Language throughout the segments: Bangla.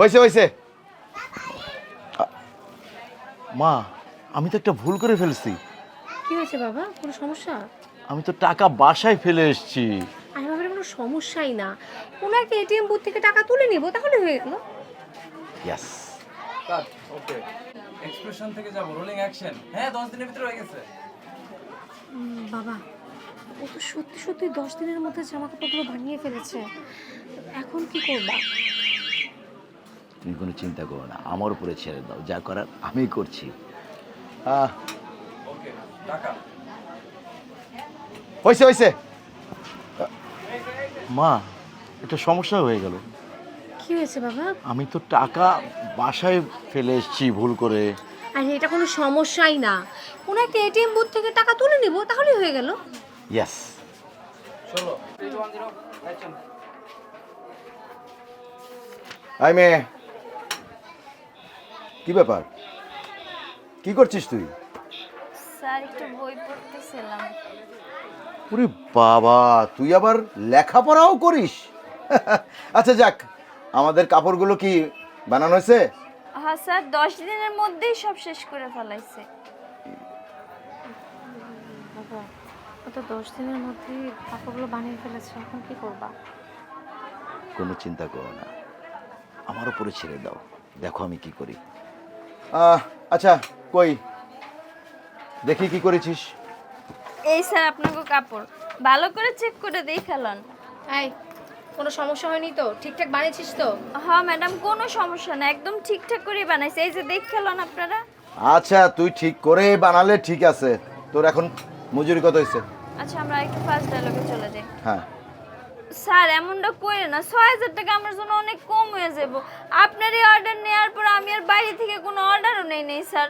হয়েছে হয়েছে। মা, আমি তো একটা ভুল করে ফেলছি। কি হয়েছে বাবা? কোনো সমস্যা? আমি তো টাকা বাসায় ফেলে এসেছি। আরে বাবার কোনো সমস্যাই না, কোনো একটা এটিএম বুথ থেকে টাকা তুলে নিব, তাহলে হয়ে গেল। ইয়েস। কাট ওকে এক্সপ্রেশন থেকে যাব রোলিং অ্যাকশন। হ্যাঁ 10 দিনের ভিতরে হয়ে গেছে। বাবা, ও তো সত্যি সত্যি 10 দিনের মধ্যে জামা কাপড়গুলো বানিয়ে ফেলেছে। এখন কি করবা? তুমি কোনো চিন্তা করো না, আমার উপরে ছেড়ে দাও, যা করার আমি করছি। ওকে টাকা হয়েছে হয়েছে। মা, একটা সমস্যা হয়ে গেল। কি হয়েছে বাবা? আমি তো টাকা বাসায় ফেলে এসেছি ভুল করে। আরে এটা কোনো সমস্যাই না, কোনো একটা এটিএম বুথ থেকে টাকা তুলে নিব, তাহলে হয়ে গেল। ইয়েস। চলো 3 2 1 0 অ্যাকশন। আই মেয়ে, কি ব্যাপার? কি করছিস তুই? স্যার একটু বই পড়তেছিলাম। ওরে বাবা, তুই আবার লেখাপড়াও করিস? আচ্ছা যাক, আমাদের কাপড়গুলো কি বানানো হয়েছে? হ্যাঁ স্যার 10 দিনের মধ্যেই সব শেষ করে ফেলাইছে। বাবা, ও তো 10 দিনের মধ্যে কাপড়গুলো বানিয়ে ফেলেছে, এখন কি করবা? কোনো চিন্তা করো না, আমার উপরে ছেড়ে দাও, দেখো আমি কি করি। আচ্ছা, কই দেখি কি করেছিস। এই স্যার আপনাকে কাপড় ভালো করে চেক করে দেখালন। এই, কোনো সমস্যা হয়নি তো? ঠিকঠাক বানিয়েছিস তো? হ্যাঁ ম্যাডাম কোনো সমস্যা না, একদম ঠিকঠাক করে বানাইছে। এই যে দেখালন আপনারা। আচ্ছা, তুই ঠিক করে বানালে ঠিক আছে। তোর এখন মজুরি কত হয়েছে? আচ্ছা আমরা একটু ফার্স্ট ডায়লগে চলে যাই। হ্যাঁ। স্যার এমনটা কইরে না, 6000 টাকা আমার জন্য অনেক কম হয়ে যাব। আপনার এই অর্ডার নেওয়ার পর আমি আর বাইরে থেকে কোনো অর্ডারও নেই স্যার।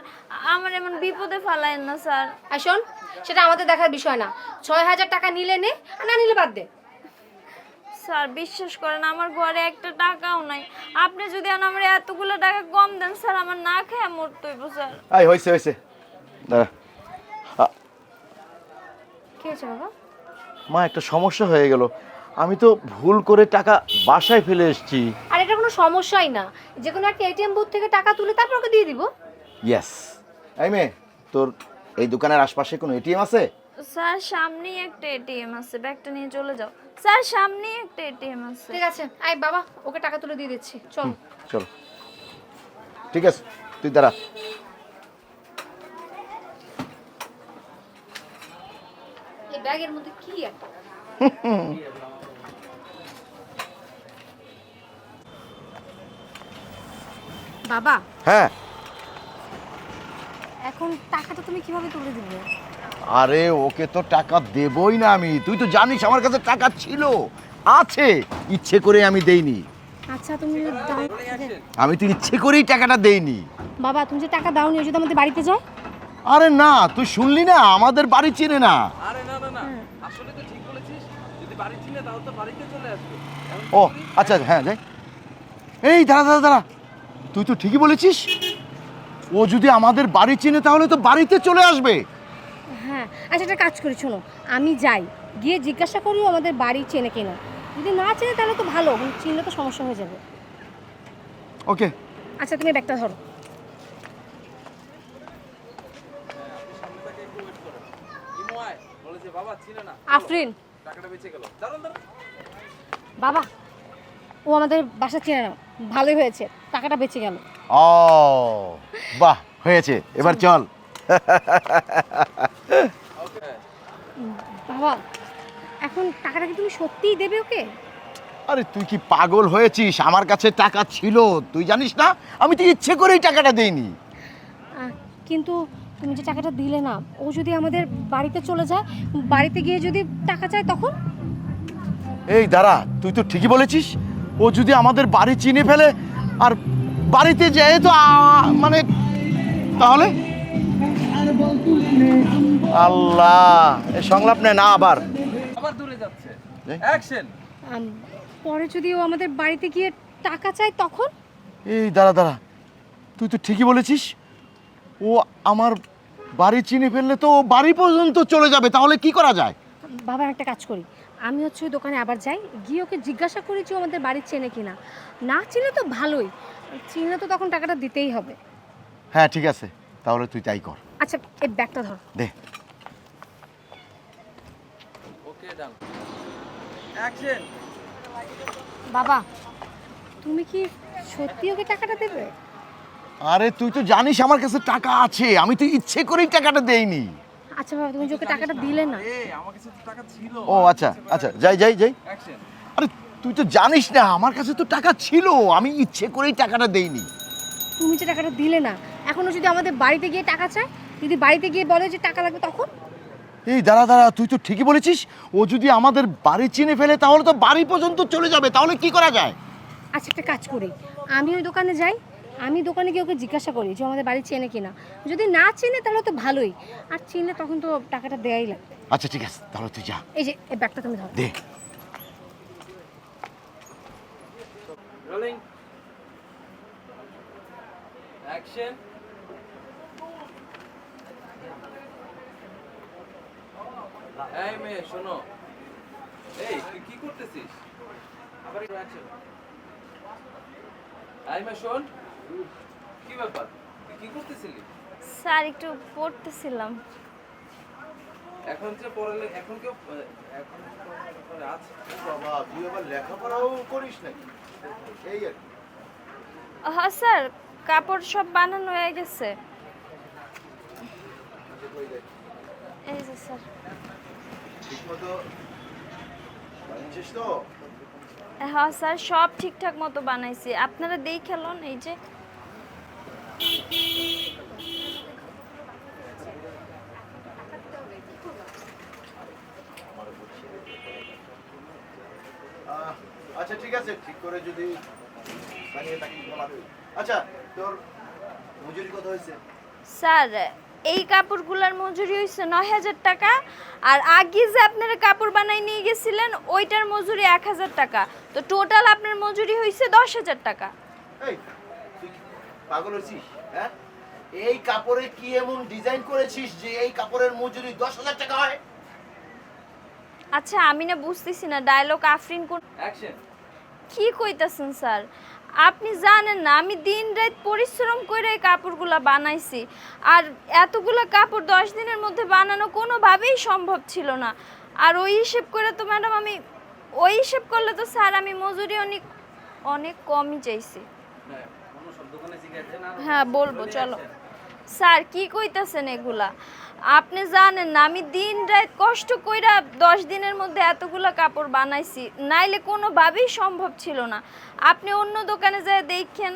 আমার এমন বিপদে ফেলায়েন না স্যার। আর শোন, সেটা আমাদের দেখার বিষয় না। 6000 টাকা নিলে নে, আর না নিলে বাদ দে। স্যার বিশ্বাস করেন আমার ঘরে একটা টাকাও নাই। আপনি যদি আমার এতগুলো টাকা কম দেন স্যার, আমার না খেয়ে মরতে হইব স্যার। এই হয়েছে হয়েছে, দাঁড়া। কি হয়েছে বাবা? মা, একটা সমস্যা হয়ে গেল। আমি তো ভুল করে টাকা বাসায় ফেলে এসেছি। আর এটা কোনো সমস্যাই না, যে কোনো একটা এটিএম বুথ থেকে টাকা তুলে তারপর ওকে দিয়ে দিব। ইয়েস। এই মেয়ে, তোর এই দোকানের আশপাশে কোনো এটিএম আছে? স্যার সামনেই একটা এটিএম আছে, ব্যাগটা নিয়ে চলে যাও। স্যার সামনেই একটা এটিএম আছে। ঠিক আছে, আই বাবা, ওকে টাকা তুলে দিয়ে দিচ্ছি, চল। চলো, ঠিক আছে, তুই দাঁড়া। এই ব্যাগের মধ্যে কি একটা? বাবা, হ্যাঁ। এখন টাকাটা তুমি কিভাবে তুলে দিবে? আরে ওকে তো টাকা দেবই না আমি, তুই তো জানিস আমার কাছে টাকা ছিল, আছে, ইচ্ছে করে আমি দেইনি। আচ্ছা তুমি দাও। আমি তো ইচ্ছে করেই টাকাটা দেইনি। বাবা, তুমি যে টাকা দাওনি, ও যদি আমাদের বাড়িতে যায়? আরে না, তুই শুনলি না, আমাদের বাড়ি চিনে না। আরে না না না আসলে তো ঠিক বলেছিস, যদি বাড়ি চিনে তাহলে তো বাড়িতে চলে আসবে। ও আচ্ছা, হ্যাঁ যাই। এই দাঁড়া দাঁড়া দাঁড়া, তুই তো ঠিকই বলেছিস, ও যদি আমাদের বাড়ি চিনে তাহলে তো বাড়িতে চলে আসবে। হ্যাঁ, আচ্ছা একটা কাজ করি, শোনো, আমি যাই, গিয়ে জিজ্ঞাসা করি ও আমাদের বাড়ি চেনে কিনা। যদি না চেনে তাহলে তো ভালো, চিনলে তো সমস্যা হয়ে যাবে। ওকে। আচ্ছা তুমি ব্যাগটা ধরো। ইমোয়াই বলে যে বাবা চিনে না, আফরিন, টাকাটা বেঁচে গেল। দাঁড়ান দাঁড়ান। বাবা, ও আমাদের বাসা চেনে না, ভালোই হয়েছে, টাকাটা বেঁচে গেল। ও বাহ, হয়েছে, এবার চল। বাবা, এখন টাকাটা কি তুমি সত্যিই দেবে ওকে? আরে তুই কি পাগল হয়েছিস? আমার কাছে টাকা ছিল, তুই জানিস না, আমি তো ইচ্ছে করেই টাকাটা দেইনি। কিন্তু তুমি যে টাকাটা দিলে না, ও যদি আমাদের বাড়িতে চলে যায়, বাড়িতে গিয়ে যদি টাকা চায় তখন? এই দাঁড়া, তুই তো ঠিকই বলেছিস, ও যদি আমাদের বাড়ি চিনে ফেলে আর বাড়িতে যায় তো মানে তাহলে আল্লাহ, এই সংলাপ নেয় না আবার। আবার দূরে যাচ্ছে। এই? অ্যাকশন। পরে যদি ও আমাদের বাড়িতে গিয়ে টাকা চায় তখন? এই দাঁড়া দাঁড়া, তুই তো ঠিকই বলেছিস, ও আমার বাড়ি চিনে ফেললে তো ও বাড়ি পর্যন্ত চলে যাবে, তাহলে কি করা যায়? বাবা একটা কাজ করি, আমি হচ্ছে ওই দোকানে আবার যাই, গিয়ে ওকে জিজ্ঞাসা করি যে ও আমাদের বাড়ি চেনে কিনা। না চিনে তো ভালোই, চিনলে তো তখন টাকাটা দিতেই হবে। হ্যাঁ ঠিক আছে, তাহলে তুই তাই কর। আচ্ছা এই ব্যাগটা ধর। দে। ওকে ডান অ্যাকশন। বাবা তুমি কি সত্যি ওকে টাকাটা দেবে? আরে তুই তো জানিস আমার কাছে টাকা আছে, আমি তো ইচ্ছে করেই টাকাটা দেইনি। আচ্ছা বাবা তুমি যে ওকে টাকাটা দিলে না। আমার কাছে তো টাকা ছিল। ও আচ্ছা আচ্ছা, যাই যাই যাই। অ্যাকশন। আরে তুই তো জানিস না আমার কাছে তো টাকা ছিল, আমি ইচ্ছে করেই টাকাটা দেইনি। তুমি যে টাকাটা দিলে না, এখনো যদি আমাদের বাড়িতে গিয়ে টাকা চায়, যদি বাড়িতে গিয়ে বলে যে টাকা লাগবে তখন? এই দাঁড়া দাঁড়া, তুই তো ঠিকই বলেছিস, ও যদি আমাদের বাড়ি চিনে ফেলে তাহলে তো বাড়ি পর্যন্ত চলে যাবে, তাহলে কি করা যায়? আচ্ছা একটা কাজ করি, আমি ওই দোকানে যাই, আমি দোকানে গিয়ে ওকে জিজ্ঞাসা করি যে আমাদের বাড়ি চেনে কিনা। যদি না চেনে তাহলে তো ভালোই, আর চিনলে তখন তো টাকাটা দেয়াই লাগবে। আচ্ছা ঠিক আছে, তাহলে তুই যা। এই যে এই ব্যাগটা তুমি ধরো। দে। Rolling action. এই মেয়ে শোনো, এই তুই কি করতেছিস? আবার অ্যাকশন। এই মেয়ে শোন, কি ব্যাপার, তুই কি করতেছিলি? স্যার একটু পড়তেছিলাম। এখন যে পড়ালে এখন কেউ এখন পড়ে আছে? বাবা তুই আবার লেখাপড়াও করিস নাকি? এই আর হ্যাঁ স্যার, কাপড় সব বানানো হয়ে গেছে। এই যে স্যার। ঠিকমতো বানিয়েছিস তো? হ্যাঁ স্যার, সব ঠিকঠাক মতো বানাইছি, আপনারা দেখে লন। এই যে আচ্ছা ঠিক আছে, ঠিক করে যদি বানিয়ে থাকি ভালোই। আচ্ছা তোর মজুরি কত হয়েছে? স্যার এই কাপড়গুলোর মজুরি হয়েছে 9,000 টাকা, আর আগে যে আপনারা কাপড় বানাই নিয়ে গেছিলেন ওইটার মজুরি 1,000 টাকা, তো টোটাল আপনার মজুরি হয়েছে 10,000 টাকা। এই তুই কি পাগল হয়েছিস? হ্যাঁ, এই কাপড়ে কি এমন ডিজাইন করেছিস যে এই কাপড়ের মজুরি 10,000 টাকা হয়? আচ্ছা আমি না বুঝতেছি না, ডায়লগ আফরিন কোন অ্যাকশন। কি কইতাছেন স্যার? আপনি জানেন না আমি দিন রাত পরিশ্রম করে এই কাপড়গুলো বানাইছি, আর এতগুলো কাপড় 10 দিনের মধ্যে বানানো কোনোভাবেই সম্ভব ছিল না। আর ওই হিসেব করে তো ম্যাডাম আমি, ওই হিসেব করলে তো স্যার আমি মজুরি অনেক অনেক কমই চাইছি। হ্যাঁ, কোনো শব্দ কোনে শিখাচ্ছেন আর হ্যাঁ বলবো, চলো। স্যার কি কইতাছেন এগুলা? আপনি জানেন না আমি দিন রাত কষ্ট কইরা 10 দিনের মধ্যে এতগুলো কাপড় বানাইছি, নাইলে কোনোভাবেই সম্ভব ছিল না। আপনি অন্য দোকানে যায় দেখেন,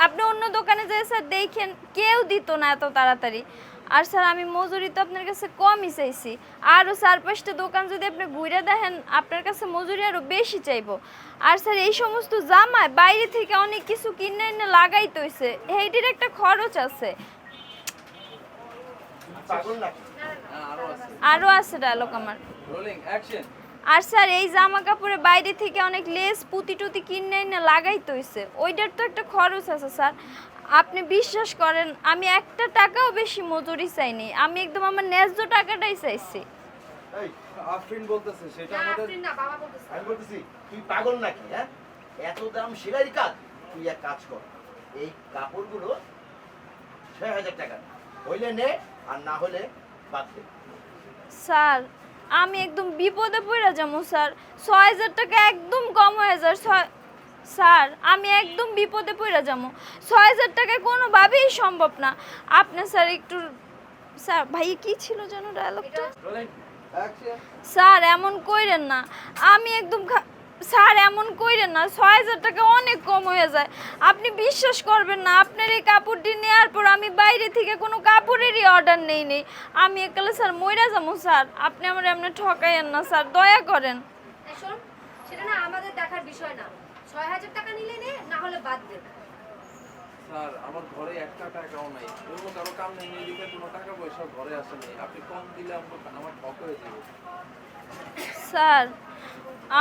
আপনি অন্য দোকানে যায় স্যার দেখেন, কেউ দিত না এত তাড়াতাড়ি। আর স্যার আমি মজুরি তো আপনার কাছে কমই চাইছি, আরও 4-5টা দোকান যদি আপনি ঘুরে দেখেন আপনার কাছে মজুরি আরও বেশি চাইবো। আর স্যার এই সমস্ত জামায় বাইরে থেকে অনেক কিছু কিনে এনে লাগাইতে হইছে, এইটির একটা খরচ আছে। পাগল নাকি? আরো আছে। আরও আছে ডায়লগ আমার। Rolling action. আর স্যার এই জামা কাপড়ে বাইরে থেকে অনেক লেস পুঁতি টুতি কিনে এনে লাগাইতে হইছে, ওইটার তো একটা খরচ আছে স্যার। আপনি বিশ্বাস করেন আমি একটা টাকাও বেশি মজুরি চাইনি, আমি একদম আমার ন্যায্য টাকাটাই চাইছি। এই আফরিন বলতেছে সেটা আমাদের। আমি বলতেছি তুই পাগল নাকি? হ্যাঁ, এত দাম সেলাইয়ের কাজ? তুই এক কাজ কর, এই কাপড়গুলো 6,000 টাকা হইলে নে, আর না হলে বাদ দে। স্যার আমি একদম বিপদে পড়ে যাবো স্যার, 6,000 টাকা একদম কম হয়ে যায়। স্যার আমি একদম বিপদে পড়ে যাবো, 6,000 টাকায় কোনোভাবেই সম্ভব না। আপনি স্যার একটু, স্যার ভাই কি ছিল যেন ডায়লগটা? Rolling action. স্যার এমন কইরেন না, আমি একদম স্যার এমন কইরেন না, 6,000 টাকা অনেক কম হয়ে যায়। আপনি বিশ্বাস করবেন না, আপনার এই কাপড়টি নেওয়ার পর আমি বাইরে থেকে কোনো কাপড়েরই অর্ডার নেই। আমি একালে স্যার মইরা যাবো স্যার, আপনি আমার এমনি ঠকাইয়েন না স্যার, দয়া করেন। শোন, সেটা না আমাদের দেখার বিষয় না, 6,000 টাকা নিলে নে, না হলে বাদ দে। স্যার আমার ঘরে একটা টাকাও নাই, অন্য কারো কাম নেই, এদিকে কোনো টাকা পয়সা ঘরে আসে নাই, আপনি কম দিলে আমার ঠক হয়ে যাবে। স্যার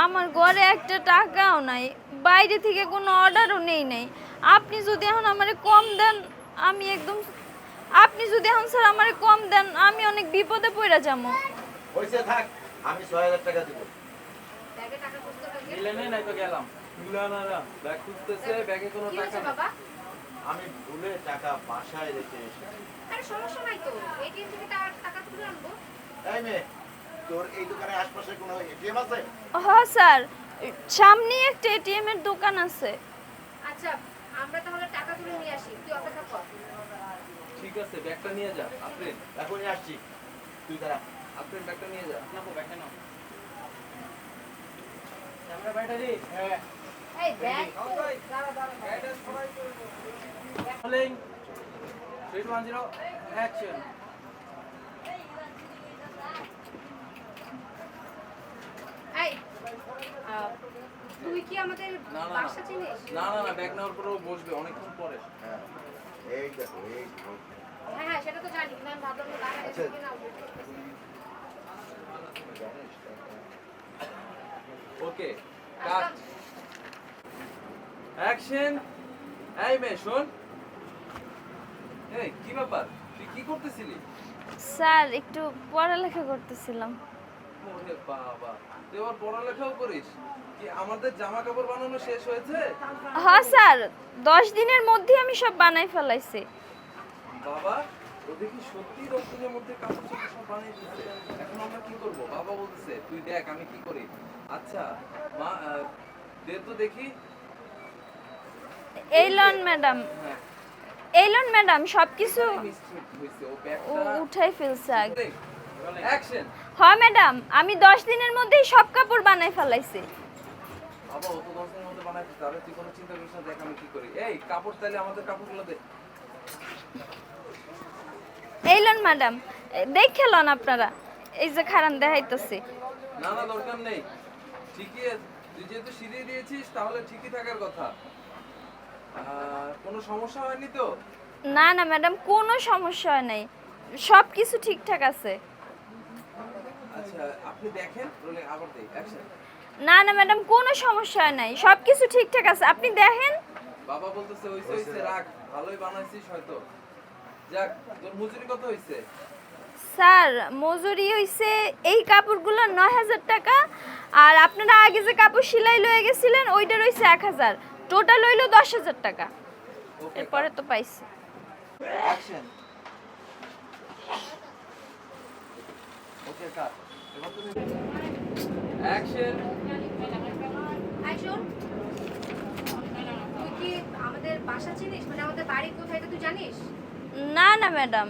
আমার ঘরে একটা টাকাও নাই, বাইরে থেকে কোনো অর্ডারও নেই নাই। আপনি যদি এখন আমারে কম দেন, আমি একদম, আপনি যদি এখন স্যার আমারে কম দেন আমি অনেক বিপদে পড়ে যাবো। হইছে থাক, আমি 6,000 টাকা দেব। নিলে নেই, নাই তো গেলাম। না না না, ব্যাগ খুঁজতেছে, ব্যাগে কোনো কি টাকা হয়েছে নেই। বাবা? আমি ভুলে টাকা বাসায় রেখে এসেছি। আরে সমস্যা নাই তো, এটিএম থেকে টাকা তুলে আনবো। এই মেয়ে, তোর এই দোকানের আশপাশে কোনো এটিএম আছে? হ্যাঁ স্যার, সামনে একটা এটিএম এর দোকান আছে। আচ্ছা, আমরা তাহলে টাকা তুলে নিয়ে আসি, তুই অপেক্ষা কর। ঠিক আছে, ব্যাগটা নিয়ে যা। আফরিন, এখনই আসছি, তুই দাঁড়া। আফরিন ব্যাগটা নিয়ে যা। এই ব্যাগ দাঁড়া দাঁড়া। Rolling. 3, 2, 1, 0, action. এই তুই কি আমাদের না, না, না। বাসা চিনিস? না না না, ব্যাগ নেওয়ার পরেও বসবে অনেকক্ষণ পরে। হ্যাঁ, এই দেখো, এই দেখো। হ্যাঁ হ্যাঁ, সেটা তো জানি, না ভাবলাম যে টাকা আচ্ছা। রেখে নাও। ওকে, কাট। অ্যাকশন। এই মেয়ে শোন। এই কি ব্যাপার, তুই কি করতেছিলি? স্যার একটু পড়ালেখা করতেছিলাম। ওরে বাবা, তুই আবার পড়ালেখাও করিস? কি আমাদের জামা কাপড় বানানো শেষ হয়েছে? হ্যাঁ স্যার, 10 দিনের মধ্যে আমি সব বানাই ফেলাইছি। বাবা, ও দেখি সত্যি 10 দিনের মধ্যে কাপড় চোপড় সব বানিয়ে দিচ্ছে। এখন আমরা কি করব? বাবা বলতেছে তুই দেখ আমি কি করি। আচ্ছা মা, দে তো দেখি। এই লন ম্যাডাম, হ্যাঁ, এই লন ম্যাডাম, সবকিছু মিস্টেক হয়েছে। ও ও ব্যাগটা উঠাই ফেলছে আগে। দেখ। অ্যাকশন। হ্যাঁ ম্যাডাম, আমি 10 দিনের মধ্যেই সব কাপড় বানাই ফেলাইছি। বাবা, ও তো 10 দিনের মধ্যে বানাইছিস, তাহলে তুই কোনো চিন্তা করিস না, দেখ আমি কি করি। এই কাপড় তাইলে আমাদের কাপড়গুলো দে। এই লন ম্যাডাম, দেখে লন আপনারা, এই যে খারান দেখাইতেছি। না না, দরকার নেই। ঠিকই আছে, তুই যেহেতু সিরিয়ে দিয়েছিস তাহলে ঠিকই থাকার কথা। কোনো সমস্যা হয়নি তো? না না ম্যাডাম, কোনো সমস্যা হয় নাই, সব কিছু ঠিকঠাক আছে। আচ্ছা আপনি দেখেন, রোলিং আবার দেই। অ্যাকশন। না না ম্যাডাম, কোনো সমস্যা হয় নাই, সব কিছু ঠিকঠাক আছে, আপনি দেখেন। বাবা বলতেছে হইছে রাখ, ভালোই বানাইছিস হয়তো। যাক, তোর মজুরি কত হইছে? স্যার মজুরি হইছে এই কাপড়গুলো 9000 টাকা, আর আপনারা আগে যে কাপড় সেলাই লয়ে গেছিলেন ওইটা রইছে 1000, টোটাল হইলো 10000 টাকা। ওকে, এরপরে তো পাইছি। অ্যাকশন। ওকে কাট। এবার তুমি অ্যাকশন। এই শোন, তুই কি আমাদের বাসা চিনিস? মানে আমাদের বাড়ি কোথায় এটা তুই জানিস? না না ম্যাডাম,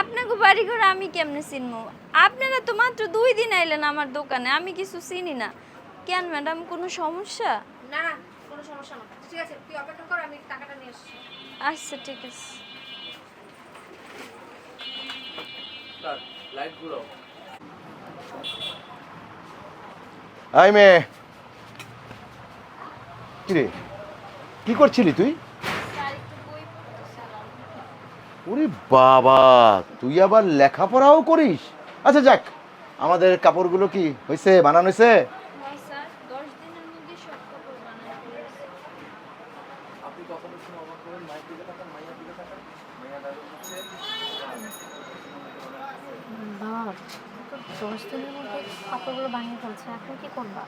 আপনাকে বাড়ি ঘর আমি কেমনে চিনবো? আপনারা তো মাত্র 2 দিন আইলেন আমার দোকানে, আমি কিছু চিনি না। কেন ম্যাডাম, কোনো সমস্যা? না না, কোনো সমস্যা না। ঠিক আছে, তুই অপেক্ষা কর, আমি টাকাটা নিয়ে আসছি। আচ্ছা ঠিক আছে। কাট, লাইট ঘুরাও। এই মেয়ে, কি রে, কি করছিলি তুই? স্যার একটু বই পড়তেছিলাম। ওরে বাবা, তুই আবার লেখাপড়াও করিস? আচ্ছা যাক, আমাদের কাপড়গুলো কি হয়েছে, বানানো হয়েছে? হ্যাঁ স্যার, 10 দিনের মধ্যে সব কাপড় বানাই ফেলেছি। আপনি কথাটা শুনে অবাক হবেন। মায়ের দিকে তাকান, মায়ের দিকে তাকান। মাইয়া ডায়লগ হচ্ছে। বাবা, 10 দিনের মধ্যে কাপড়গুলো বানিয়ে ফেলছে, এখন কি করবা?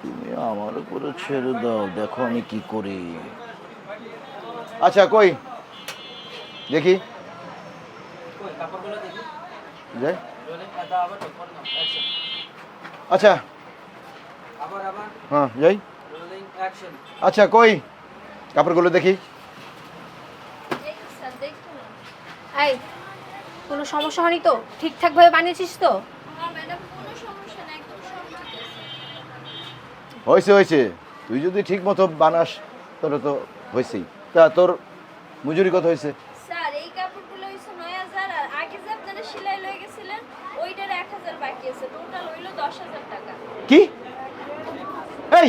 তুমি আমার উপরে ছেড়ে দাও, দেখো আমি কি করি। আচ্ছা কই দেখি, কই কাপড়গুলো দেখি। যাই। রোলিং, এটা আবার পর নাও। অ্যাকশন। আচ্ছা, আবার আবার হ্যাঁ যাই। Rolling, action. আচ্ছা কই কাপড়গুলো দেখি। এই তো স্যার, দেখুন। এই, কোনো সমস্যা হয়নি তো? ঠিকঠাকভাবে বানিয়েছিস তো? হ্যাঁ ম্যাডাম, কোনো সমস্যা নাই, একদম সব ঠিক আছে। হয়েছে হয়েছে, তুই যদি ঠিক মতো বানাস তোর তো হয়েছেই। তা তোর মজুরি কত হয়েছে? স্যার এই কাপড়গুলো হইছে 9000, আর আগে যে আপনারা সেলাই লয়ে গেছিলেন ওইটার 1000 বাকি আছে, টোটাল হইলো 10000 টাকা। কি? এই,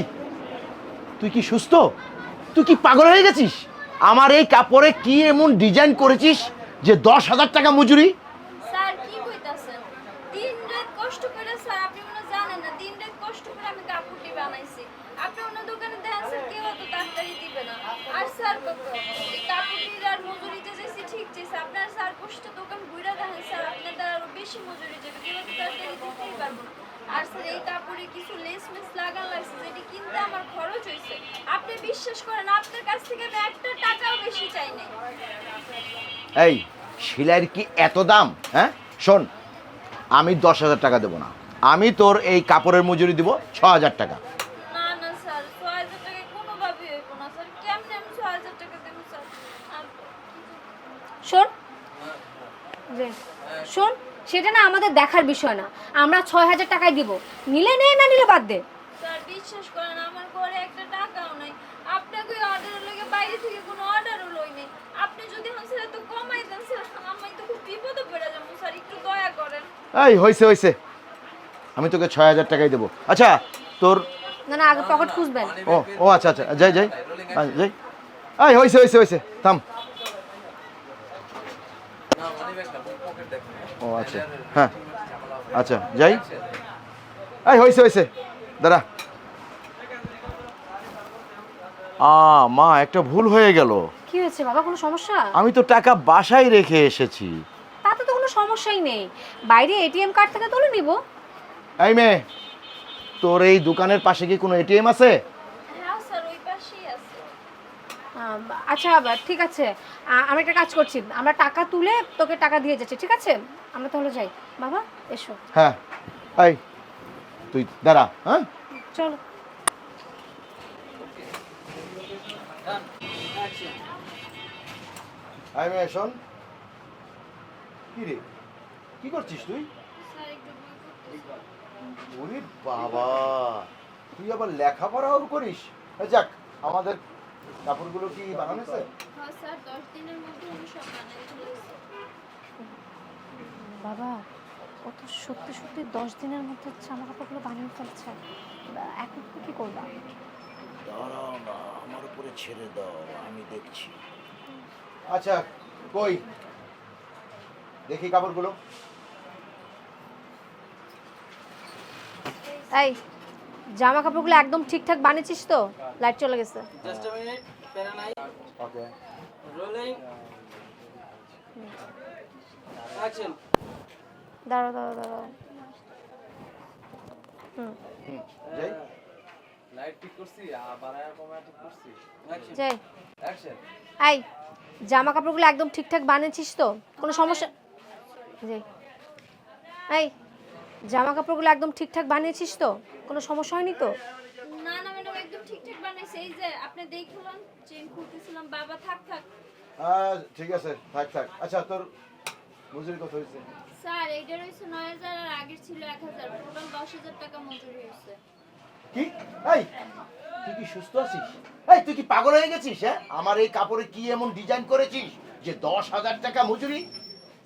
তুই কি সুস্থ? তুই কি পাগল হয়ে গেছিস? আমার এই কাপড়ে কি এমন ডিজাইন করেছিস যে 10,000 টাকা মজুরি? স্যার কি কইতাছেন? দিন রাত কষ্ট করে, স্যার আপনি মনে জানেন না, দিন রাত কষ্ট করে আমি কাপড়টি বানাইছি। আপনি অন্য দোকানে দেখেন স্যার, কেউ অত তাড়াতাড়ি দিবে না। আর স্যার কত এই কাপড়টির আর মজুরিতে যেছি ঠিক যেছে, আপনার স্যার কষ্ট দোকান ঘুরে দেখেন স্যার, আপনার দ্বারা আরো বেশি মজুরি যাবে, কেউ অত তাড়াতাড়ি দিতেই পারবো না। আর স্যার এই কাপড়ে কিছু লেস মেস লাগান লাগছে, যেটি কিনতে আমার খরচ হয়েছে বিশ্বাস করেন আপনার কাছ থেকে আমি একটা টাকাও বেশি চাই নাই। এই সেলাইয়ের কি এত দাম? হ্যাঁ শোন, আমি 10,000 টাকা দেবো না, আমি তোর এই কাপড়ের মজুরি দিব 6,000 টাকা। না না স্যার, 6,000 টাকা কোনোভাবেই হইব না স্যার। কেমনে আমি 6,000 টাকা দেব স্যার? শোন যে শোন, সেটা না আমাদের দেখার বিষয় না। আমরা 6,000 টাকায় দিব, নিলে নে, না নিলে বাদ দে। স্যার বিশ্বাস করেন আমার ঘরে একটা টাকাও নাই। আপনাকে অর্ডারের লগে বাইরে থেকে কোনো অর্ডারও লই নাই। আপনি যদি হাসে তো কমাই দেন স্যার, আমি তো খুব বিপদে পড়ে যাবো স্যার, একটু দয়া করেন। এই হয়েছে, আমি তোকে 6,000 টাকাই দেবো। আচ্ছা তোর না না, আগে পকেট খুঁজবেন। ও আচ্ছা যাই যাই। এই হয়েছে থাম। না মানি ব্যাগ না, পকেট দেখ। ও আচ্ছা, হ্যাঁ আচ্ছা যাই। এই হয়েছে দাঁড়া। মা একটা ভুল হয়ে গেল, কি হয়েছে বাবা, কোনো সমস্যা? আমি তো টাকা বাসায় রেখে এসেছি। তাতে তো কোনো সমস্যাই নেই, বাইরে এটিএম কার্ড থেকে তুলে নিব। এই মেয়ে, তোর এই দোকানের পাশে কি কোনো এটিএম আছে? হ্যাঁ স্যার, ওই পাশেই আছে। আচ্ছা ঠিক আছে, আমি একটা কাজ করছি, আমরা টাকা তুলে তোকে টাকা দিয়ে যাচ্ছি, ঠিক আছে? আমরা তাহলে যাই। বাবা এসো। হ্যাঁ এই তুই দাঁড়া। হ্যাঁ চলো। Done. Action. এই মেয়ে শোন, কি রে কি করছিস তুই? স্যার একটু বই পড়তেছি। ওরে বাবা, তুই আবার লেখাপড়াও করিস? যাক, আমাদের কাপড়গুলো কি বানানো হয়েছে? হ্যাঁ স্যার, 10 দিনের মধ্যে আমি সব বানাই ফেলেছি। বাবা ও তো সত্যি 10 দিনের মধ্যে জামা কাপড়গুলো বানিয়ে ফেলছে, এখন তুমি কি করবা? দাঁড়াও না, আমার উপরে ছেড়ে দাও, আমি দেখছি। আচ্ছা কই দেখি কাপড়গুলো। এই জামা কাপড়গুলো একদম ঠিকঠাক বানিয়েছিস তো? লাইট চলে গেছে। Just a minute. Pen and eye. Okay Rolling. Action. দাঁড়াও। যাই। লাইট ঠিক করছি, বাড়ায় কমায় ঠিক করছি। Action. যাই। অ্যাকশন। এই জামা কাপড়গুলো একদম ঠিকঠাক বানিয়েছিস তো? কোনো সমস্যা? যাই। এই জামা কাপড়গুলো একদম ঠিকঠাক বানিয়েছিস তো? কোনো সমস্যা হয়নি তো? না না ম্যাডাম, একদম ঠিকঠাক বানাইছে। এই যে আপনি দেখলেন চেন খুলতেছিলাম। বাবা থাক। ঠিক আছে, থাক। আচ্ছা তোর মজুরি কত হয়েছে? স্যার এইটার হইছে 9,000 আর আগের ছিল 1,000, টোটাল 10,000 টাকা মজুরি হয়েছে। কি? এই তুই কি সুস্থ আছিস? এই তুই কি পাগল হয়ে গেছিস? হ্যাঁ, আমার এই কাপড়ে কি এমন ডিজাইন করেছিস যে 10,000 টাকা মজুরি?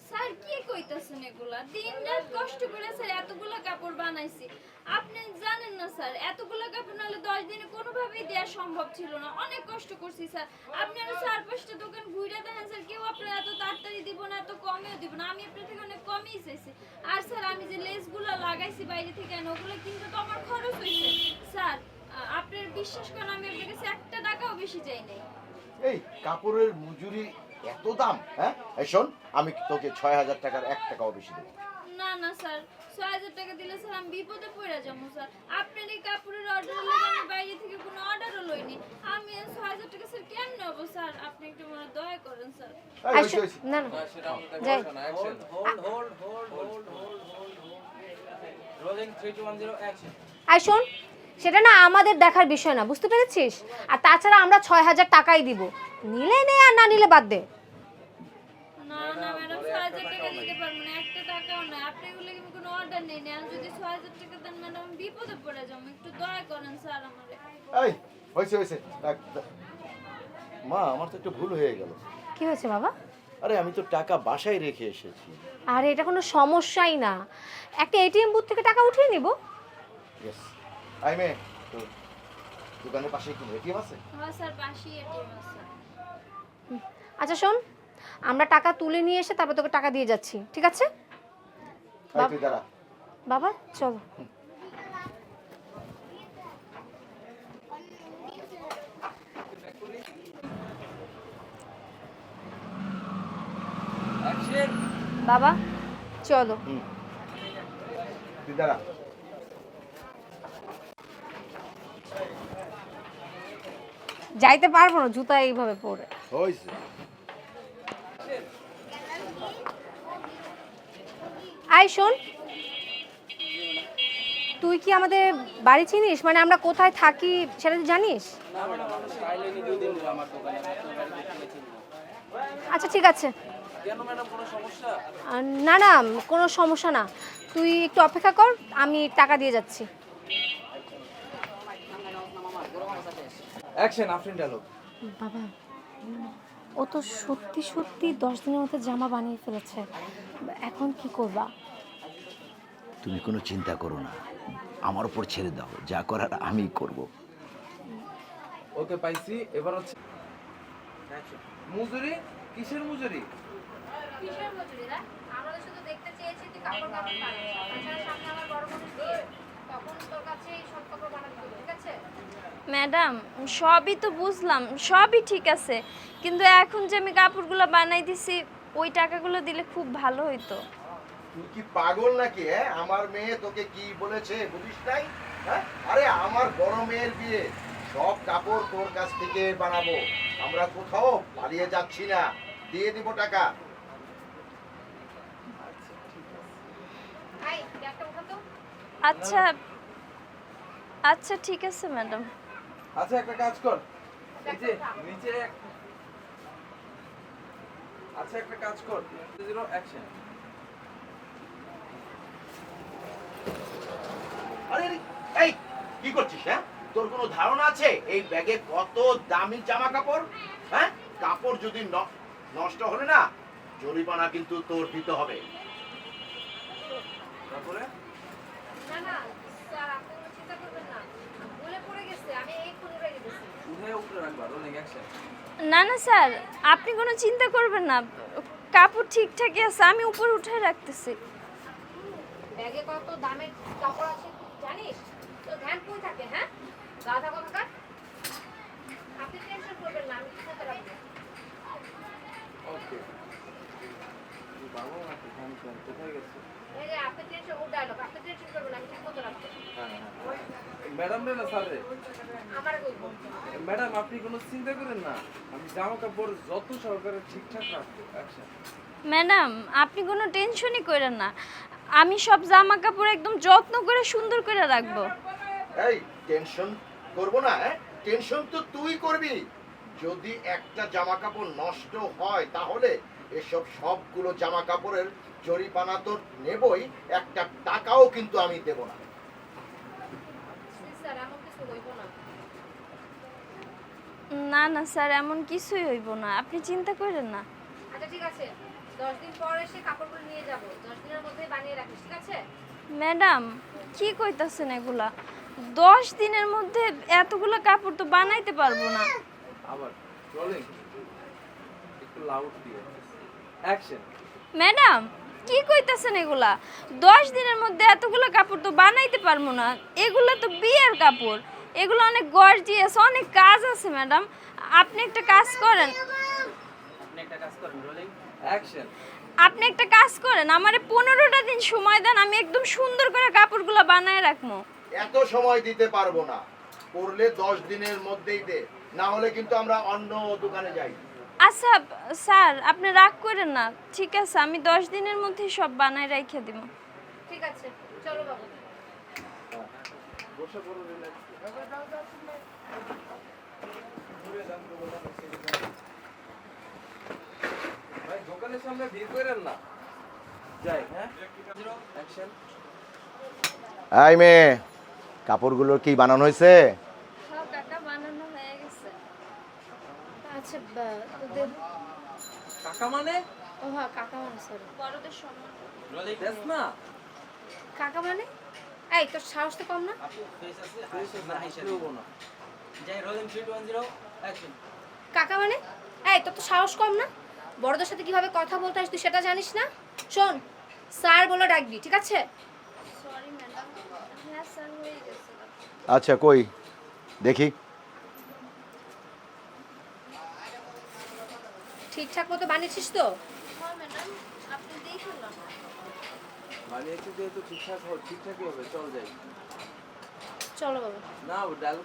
স্যার কি কইতাছেন এগুলা? দিনরাত কষ্ট করে স্যার এতগুলা কাপড় বানাইছি। আপনি জানেন না স্যার, এতগুলা কাপড় নাহলে 10 দিনে কোনোভাবেই দেওয়া সম্ভব ছিল না। অনেক কষ্ট করছি স্যার। আপনি আরো 4-5টা দোকান ঘুরে দেখেন স্যার, কেউ আপনার এত তাড়াতাড়ি দিব না, এত কমেও দিব না। আমি আপনার থেকে অনেক কমই চাইছি। আর স্যার আমি যে লেসগুলো লাগাইছি বাইরে থেকে এনে, ওগুলো কিনতে তো আমার খরচ হয়েছে। স্যার আপনার বিশ্বাস করেন, আমি আপনার কাছে একটা টাকাও বেশি চাই নাই। এই কাপড়ের মজুরি এত দাম? হ্যাঁ এই শোন, আমি তোকে 6,000 টাকার 1 টাকাও বেশি দেবো। না না স্যার, 6,000 টাকা দিলে স্যার আমি বিপদে পড়ে যাবো স্যার। আপনার এই কাপড়ের অর্ডার লাগে আমি বাইরে থেকে কোনো অর্ডারও লইনি। আমি 6,000 টাকা স্যার কেমনে হবো স্যার? আপনি একটু মনে দয়া করেন স্যার। এই, হয়েছে। না না সেটা আমাদের যাই। কথা না, অ্যাকশন। Hold. Rolling. 3, 2, 1, 0. Action. শোন, সেটা না আমাদের দেখার বিষয় না, বুঝতে পেরেছিস? আর তাছাড়া আমরা 6,000 টাকাই দিব, নিলে নে আর না নিলে বাদ দে। না না ম্যাডাম, 6,000 টাকা দিতে পারবো না, একটা টাকাও না। আপনি এগুলো আমি কোনো অর্ডার নেই না। আমি যদি 6,000 টাকা দেন ম্যাডাম, আমি বিপদে পড়ে যাবো। একটু দয়া করেন স্যার আমারে। এই হয়েছে। থাক। মা, আমার তো একটু ভুল হয়ে গেল। কি হয়েছে বাবা? আরে আমি তো টাকা বাসায় রেখে এসেছি। আরে এটা কোনো সমস্যাই না, একটা এটিএম বুথ থেকে টাকা উঠিয়ে নিব। ইয়েস। আই মে, তো দোকানের পাশে কি এটিএম আছে? হ্যাঁ স্যার, পাশেই এটিএম আছে। আচ্ছা শোন, আমরা টাকা তুলে নিয়ে এসে তারপর তোকে টাকা দিয়ে যাচ্ছি, ঠিক আছে? এই তুই দাঁড়া। বাবা চলো। Action. বাবা চলো। তুই দাঁড়া। যাইতে পারবো না জুতা এইভাবে পরে। হয়েছে। আয় শোন, তুই কি আমাদের বাড়ি চিনিস? মানে আমরা কোথায় থাকি সেটা তুই জানিস? না ম্যাডাম, আমি আইলেনি 2 দিন হলো আমার দোকানে, আমি আপনার বাড়ি থেকে চিনব। আচ্ছা ঠিক আছে। কেন ম্যাডাম, কোনো সমস্যা? না না, কোনো সমস্যা না, তুই একটু অপেক্ষা কর, আমি টাকা দিয়ে যাচ্ছি। Action, Afrin dialogue. বাবা, ও তো সত্যি সত্যি 10 দিনের মধ্যে জামা বানিয়ে ফেলেছে, এখন কি করবা? তুমি কোনো চিন্তা করো না, আমার উপর ছেড়ে দাও, যা করার আমি করব। ওকে পাইছি, এবার হচ্ছে মজুরি। কিসের মজুরি? কিসের মজুরি? আমরা তো শুধু দেখতে চেয়েছি তুই কাপড় কাপড় বানাস, তাছাড়া সামনে আমার বড় বোনের বিয়ে, তখন তোর কাছে এই সব কাপড় বানাতে হবে, ঠিক আছে? ম্যাডাম, সবই তো বুঝলাম, সবই ঠিক আছে, কিন্তু এখন যে আমি কাপড়গুলো বানাই দিছি ওই টাকাগুলো দিলে খুব ভালো হইতো। তুই কি পাগল নাকি? হ্যাঁ, আমার মেয়ে তোকে কি বলেছে বুঝিস নাই? হ্যাঁ, আরে আমার বড় মেয়ের বিয়ে, সব কাপড় তোর কাছ থেকে বানাবো, আমরা কোথাও পালিয়ে যাচ্ছি না, দিয়ে দিব টাকা। আই ব্যাগটা উঠা তো। আচ্ছা আচ্ছা ঠিক আছে ম্যাডাম। আচ্ছা একটা কাজ কর, এই যে নিচে আচ্ছা একটা কাজ কর, 0 অ্যাকশন। আরে আরে, এই কি করছিস? হ্যাঁ, তোর কোনো ধারণা আছে এই ব্যাগে কত দামি জামা কাপড়? হ্যাঁ, কাপড় যদি নষ্ট হলে না, জরিমানা কিন্তু তোর দিতে হবে। তারপরে না না স্যার, আপনি কোনো চিন্তা করবেন না, ভুলে পড়ে গেছে, আমি এই খুলে রেখে দিয়েছি। উপরে রাখবা, রোলিং অ্যাকশন। না না স্যার, আপনি কোনো চিন্তা করবেন না, কাপড় ঠিকঠাকই আছে, আমি উপরে উঠে রাখতেছি। ব্যাগে কত দামের কাপড় আছে জানিস? তো ধ্যান কই থাকে? হ্যাঁ, গাধা কোথাকার। আপনি টেনশন করবেন না, আমি ঠিক মতো রাখবো। ওকে, বাবা নাকি ফোন কোথায় গেছে? এই যে আপনি টেনশন, ও ডায়লগ, আপনি টেনশন করবেন না, আমি ঠিক মতো রাখবো। হ্যাঁ ম্যাডাম রে না স্যার রে? আমার কইবো। ম্যাডাম আপনি কোনো চিন্তা করেন না, আমি জামা কাপড় যত সহকারে ঠিকঠাক রাখবো। অ্যাকশন। ম্যাডাম, আপনি কোনো টেনশনই করেন না, আমি সব জামা কাপড় একদম যত্ন করে সুন্দর করে রাখবো। এই টেনশন করবো না? হ্যাঁ, টেনশন তো তুই করবি। যদি একটা জামা কাপড় নষ্ট হয় তাহলে এসব সবগুলো জামা কাপড়ের জরিমানা তো নেবই, একটা টাকাও কিন্তু আমি দেব না। স্যার এমন কিছু হইব না। না না স্যার, এমন কিছুই হইব না, আপনি চিন্তা করেন না। আচ্ছা ঠিক আছে, 10 দিন পর এসে কাপড়গুলো নিয়ে যাব, 10 দিনের মধ্যে বানিয়ে রাখিস, ঠিক আছে? ম্যাডাম, কি কইতাছেন এগুলা? 10 দিনের মধ্যে এতগুলো কাপড় তো বানাইতে পারবো না। আবার রোলিং, একটু লাউড দিও। অ্যাকশন। ম্যাডাম, কি কইতাছেন এগুলা? 10 দিনের মধ্যে এতগুলো কাপড় তো বানাইতে পারবো না, এগুলো তো বিয়ের কাপড়, এগুলো অনেক গর্জিয়াস, অনেক কাজ আছে ম্যাডাম, আপনি একটা কাজ করেন। আপনি একটা কাজ করুন, রোলিং অ্যাকশন। আপনি একটা কাজ করেন, আমারে 15টা দিন সময় দেন, আমি একদম সুন্দর করে কাপড়গুলো বানায় রাখবো। এত সময় দিতে পারবো না, করলে 10 দিনের মধ্যেই দে, না হলে কিন্তু আমরা অন্য দোকানে যাই। আচ্ছা স্যার, আপনি রাগ করেন না, ঠিক আছে, আমি 10 দিনের মধ্যেই সব বানায় রেখে দিব। ঠিক আছে, চলো বাবু। বসে পড়ো, রিল্যাক্স। ভাই দোকানের সামনে ভিড় করেন না, যাই। হ্যাঁ, অ্যাকশন। এই মেয়ে, কাপড়গুলো কি বানানো হয়েছে? সব কাকা বানানো হয়ে গেছে। আচ্ছা কাকা মানে? ও হ্যাঁ, কাকা মানে, সরি। বড়দের সম্মান। রোলিং দেখ না, কাকা মানে? এই তোর সাহস তো কম না? আপনি ফেস আছে না হিসাব দেবো না। যাই, রোলিং 3 2 1 0 অ্যাকশন। কাকা মানে? এই তোর তো সাহস কম না? বড়দের সাথে কিভাবে কথা বলতে হয় তুই সেটা জানিস না? শোন, স্যার বলে ডাকবি, ঠিক আছে? সরি ম্যাডাম, হ্যাঁ স্যার, হয়ে গেছে। আচ্ছা কই দেখি। ঠিকঠাক মতো বানিয়েছিস তো? হ্যাঁ ম্যাডাম, আপনি দেখুন না। বানিয়েছি যেহেতু ঠিকঠাকই হবে, চল যাই। চলো বাবা। না, ডায়লগ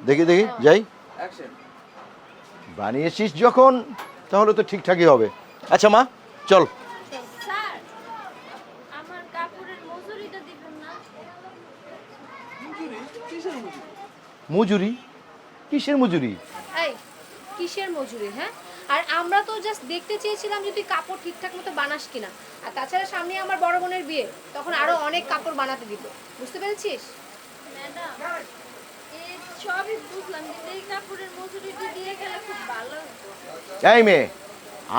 দেখি দেখি যাই। অ্যাকশন। বানিয়েছিস যখন তাহলে তো ঠিকঠাকই হবে। আচ্ছা মা চল। স্যার আমার কাপড়ের মজুরিটা দিবেন না? মজুরি? কিসের মজুরি? এই কিসের মজুরি? হ্যাঁ, আর আমরা তো জাস্ট দেখতে চেয়েছিলাম যে তুই কাপড় ঠিকঠাক মতো বানাস কিনা। আর তাছাড়া সামনে আমার বড় বোনের বিয়ে, তখন আরো অনেক কাপড় বানাতে দিব, বুঝতে পেরেছিস? ম্যাডাম এই সবই বুঝলাম, কিন্তু এই কাপড়ের মজুরিটা দিয়ে গেলে খুব ভালো হতো। এই মেয়ে,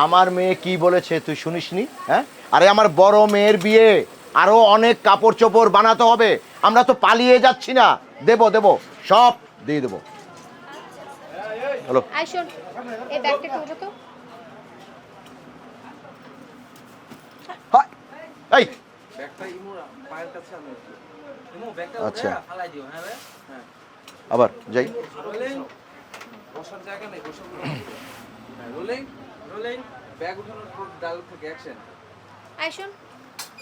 আমার মেয়ে কি বলেছে তুই শুনিসনি? হ্যাঁ, আরে আমার বড় মেয়ের বিয়ে, আরো অনেক কাপড় চোপড় বানাতে হবে। আমরা তো পালিয়ে যাচ্ছি না, দেবো দেবো, সব দিয়ে দেবো। হ্যালো, আই শোন, এই ব্যাগটা একটু ওঠো তো। হাই, এই ব্যাগটা ইমুর পায়ের কাছে আমি একটু। ইমু ব্যাগটা আচ্ছা। উঠে ফালাই দিও। হ্যাঁ ভাই। হ্যাঁ আবার যাই। রোলিং, বসার জায়গা নেই, বসার হ্যাঁ রোলিং, রোলিং। ব্যাগ উঠানোর পর ডায়লগ থেকে অ্যাকশন। আই শোন,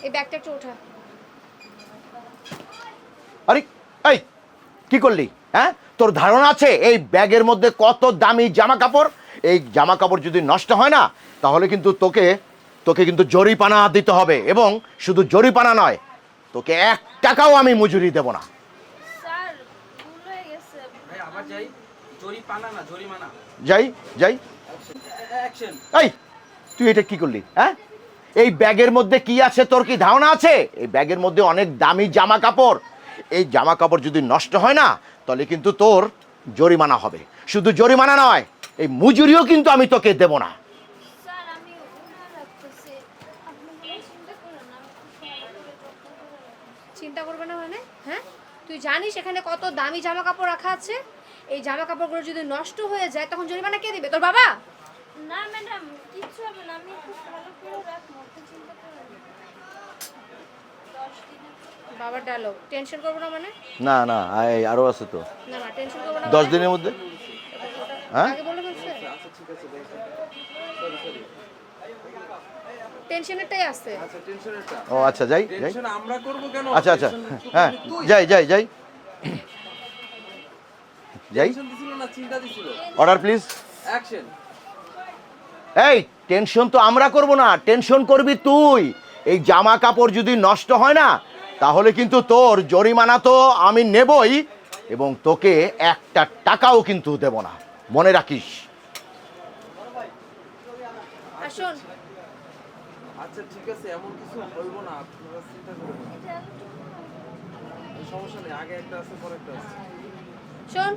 এই ব্যাগটা একটু ওঠা। আরে এই কি করলি? হ্যাঁ, তোর ধারণা আছে এই ব্যাগের মধ্যে কত দামি জামা কাপড়? এই জামা কাপড় যদি নষ্ট হয় না, তাহলে কিন্তু তোকে কিন্তু জরিপানা দিতে হবে, এবং শুধু জরিপানা নয়, তোকে 1 টাকাও আমি মজুরি দেব না। স্যার ভুল হয়ে গেছে। ভাই আবার যাই। জরিপানা না, জরিমানা। যাই যাই। অ্যাকশন। এই তুই এটা কি করলি? হ্যাঁ, এই ব্যাগের মধ্যে কি আছে তোর কি ধারণা আছে? এই ব্যাগের মধ্যে অনেক দামি জামা কাপড়। এই জামা কাপড় যদি নষ্ট হয় না, তাহলে কিন্তু তোর জরিমানা হবে। শুধু জরিমানা নয়, এই মজুরিও কিন্তু আমি তোকে দেব না। স্যার আমি উঠে রাখতেছি, আপনি কোনো চিন্তা করেন না, আমি খুব ভালো করে যত্ন করে রাখবো। চিন্তা করবে না মানে? হ্যাঁ, তুই জানিস এখানে কত দামি জামা কাপড় রাখা আছে? এই জামা কাপড়গুলো যদি নষ্ট হয়ে যায়, তখন জরিমানা কে দিবে? তোর বাবা? না ম্যাডাম কিচ্ছু হবে না, আমি খুব ভালো করে রাখবো, আপনি চিন্তা করেন না। 10 দিনের বাবার ডায়লগ। টেনশন করবো না মানে? না না, আরো আছে তো। না না, টেনশন করবো না। 10 দিনের মধ্যে। হ্যাঁ? আগে বলে ফেলছে, আচ্ছা ঠিক আছে, সরি সরি। টেনশনেরটাই আছে। আচ্ছা টেনশনেরটা। ও আচ্ছা, যাই যাই। টেনশন আমরা করব কেন? আচ্ছা আচ্ছা, টেনশন তো হ্যাঁ তুই। যাই যাই যাই যাই। টেনশন দিছিল না, চিন্তা দিছিল। Order please. অ্যাকশন। এই টেনশন তো আমরা করব না, টেনশন করবি তুই। এই জামা কাপড় যদি নষ্ট হয় না, তাহলে কিন্তু তোর জরিমানা তো আমি নেবই, এবং তোকে 1 টাকাও কিন্তু দেব না, মনে রাখিস। আর শোন, আচ্ছা ঠিক আছে, এমন কিছু হইব না, আপনারা চিন্তা করবেন না। সমস্যা নেই, আগে একটা আছে পরে একটা আছে। শোন,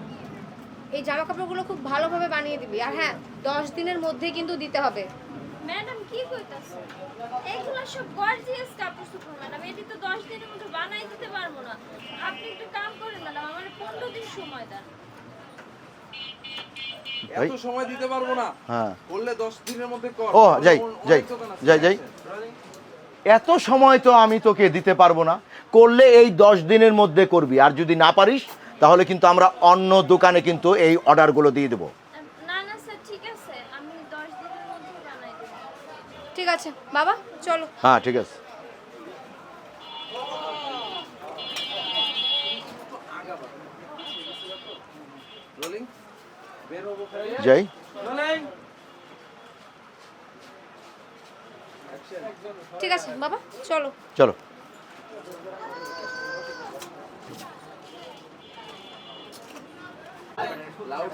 এই জামা কাপড়গুলো খুব ভালোভাবে বানিয়ে দিবি। আর হ্যাঁ, 10 দিনের মধ্যে কিন্তু দিতে হবে। ম্যাডাম কি কইতাছে? এগুলো সব গর্জিয়াস কাপড় চোপড় ম্যাডাম, এটি তো 10 দিনের মধ্যে বানাই দিতে পারবো না। আপনি একটু কাম করেন ম্যাডাম, আমার 15 দিন সময় দেন। ভাই। এত সময় দিতে পারবো না। হ্যাঁ। করলে 10 দিনের মধ্যে কর। ও যাই অনেক যাই দোকান আছে। যাই যাই। রোলিং। এত সময় তো আমি তোকে দিতে পারবো না, করলে এই 10 দিনের মধ্যে করবি, আর যদি না পারিস তাহলে কিন্তু আমরা অন্য দোকানে কিন্তু এই অর্ডারগুলো দিয়ে দেবো। না না স্যার ঠিক আছে, আমি 10 দিনের মধ্যে বানাই দেব। ঠিক আছে বাবা, চলো। হ্যাঁ ঠিক আছে। রোলিং। বের হবো খালি। যাই। রোলিং। অ্যাকশন। ঠিক আছে বাবা, চলো। চলো। Loud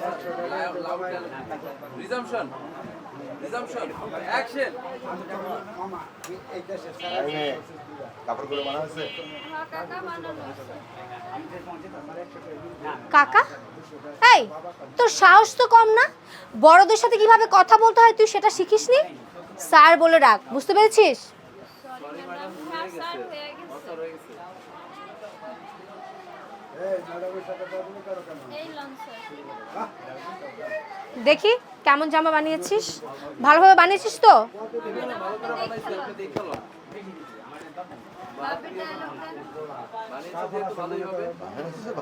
loud resumption. Resumption. Action. কাপড়গুলো বানা হয়েছে? হ্যাঁ কাকা বানানো আছে। কাকা? এই তোর সাহস তো কম না? বড়দের সাথে কিভাবে কথা বলতে হয় তুই সেটা শিখিসনি? স্যার বলে ডাক, বুঝতে পেরেছিস? সরি ম্যাডাম, হ্যাঁ হয়ে স্যার গেছে। হয়ে গেছে। অসার হয়ে গেছে। এই লন স্যার। দেখি কেমন জামা বানিয়েছিস, ভালোভাবে বানিয়েছিস তো? ভালো করে বানাইছি, আপনি দেখালো। বাপের ডায়লগ দেন। বানিয়েছি যেহেতু ভালোই হবে।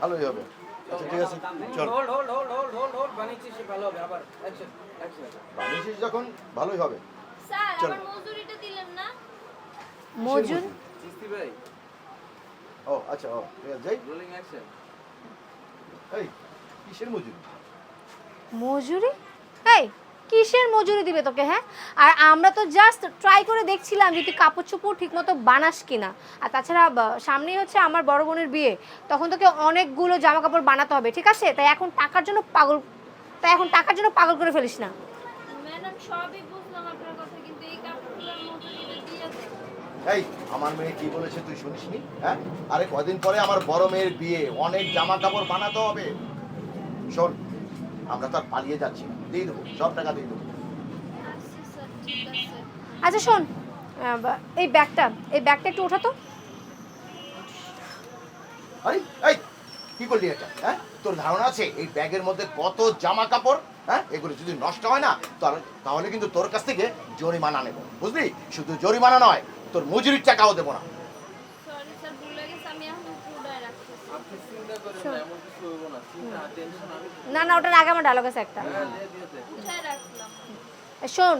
ভালোই হবে। আচ্ছা ঠিক আছে, চল। Hold hold hold hold hold hold বানিয়েছি, সে ভালো হবে। আবার অ্যাকশন। অ্যাকশন। বানিয়েছিস যখন ভালোই হবে। স্যার চল। আমার মজুরিটা দিলেন না? মজুর? চিস্তি ভাই, ও আচ্ছা, ও ঠিক আছে, যাই। Rolling action. এই কিসের মজুরি? মজুরি? এই কিসের মজুরি দিবে তোকে, হ্যাঁ? আর আমরা তো জাস্ট ট্রাই করে দেখছিলাম যে তুই কাপড় চোপড় ঠিক মতো বানাস কিনা। আর তাছাড়া সামনেই হচ্ছে আমার বড় বোনের বিয়ে, তখন তোকে অনেকগুলো জামা কাপড় বানাতে হবে, ঠিক আছে? তাই এখন টাকার জন্য পাগল করে ফেলিস না। ম্যাডাম সবই বুঝলাম আপনার কথা, কিন্তু এই কাপড়গুলোর মজুরিটা দিয়ে দেন। এই আমার মেয়ে কি বলেছে তুই শুনিসনি? হ্যাঁ, আরে কদিন পরে আমার বড় মেয়ের বিয়ে, অনেক জামা কাপড় বানাতে হবে। শোন, আমরা তো আর পালিয়ে যাচ্ছি না, দিয়ে দেবো, সব টাকা দিয়ে দেবো। আচ্ছা স্যার, ঠিক আছে। আচ্ছা শোন, এই ব্যাগটা একটু ওঠা তো। আরে এই কি করলি এটা? হ্যাঁ, তোর ধারণা আছে এই ব্যাগের মধ্যে কত জামা কাপড়? হ্যাঁ, এগুলো যদি নষ্ট হয় না তাহলে কিন্তু তোর কাছ থেকে জরিমানা নেব, বুঝলি? শুধু জরিমানা নয়, তোর মজুরির টাকাও দেবো না। সরি স্যার, ভুলে গেছি, আমি এখন পুরোটাই রাখতেছি। আপনি চিন্তা করেন না, এমন কিছু হইব না। চিন্তা টেনশন আমি না ওটার আগে আমার ডায়লগ আছে একটা। কোথায় রাখলাম? শোন,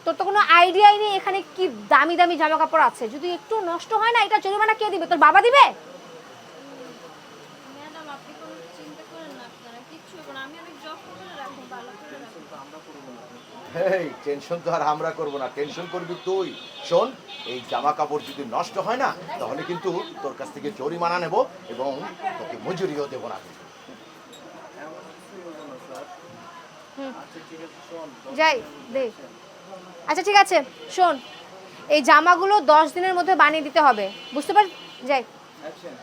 তোর তো কোনো আইডিয়াই নেই এখানে কি দামি দামি জামা কাপড় আছে। যদি একটু নষ্ট হয় না, এটা জরিমানা কে দিবে? তোর বাবা দিবে? ম্যাডাম আপনি কোনো চিন্তা করেন না, আপনারা কিচ্ছু হবে না, আমি অনেক যত্ন করে রাখবো, ভালো করে রাখবো। এই টেনশন তো আর আমরা করবো না, টেনশন করবি তুই। শোন, এই জামা কাপড় যদি নষ্ট হয় না তাহলে কিন্তু তোর কাছ থেকে জরিমানা নেব এবং তোকে মজুরিও দেবো না। এমন কিছু হইব না স্যার। আচ্ছা ঠিক আছে, শোন যাই দে। আচ্ছা ঠিক আছে, শোন, এই জামাগুলো 10 দিনের মধ্যে বানিয়ে দিতে হবে, বুঝতে পার? যাই। অ্যাকশন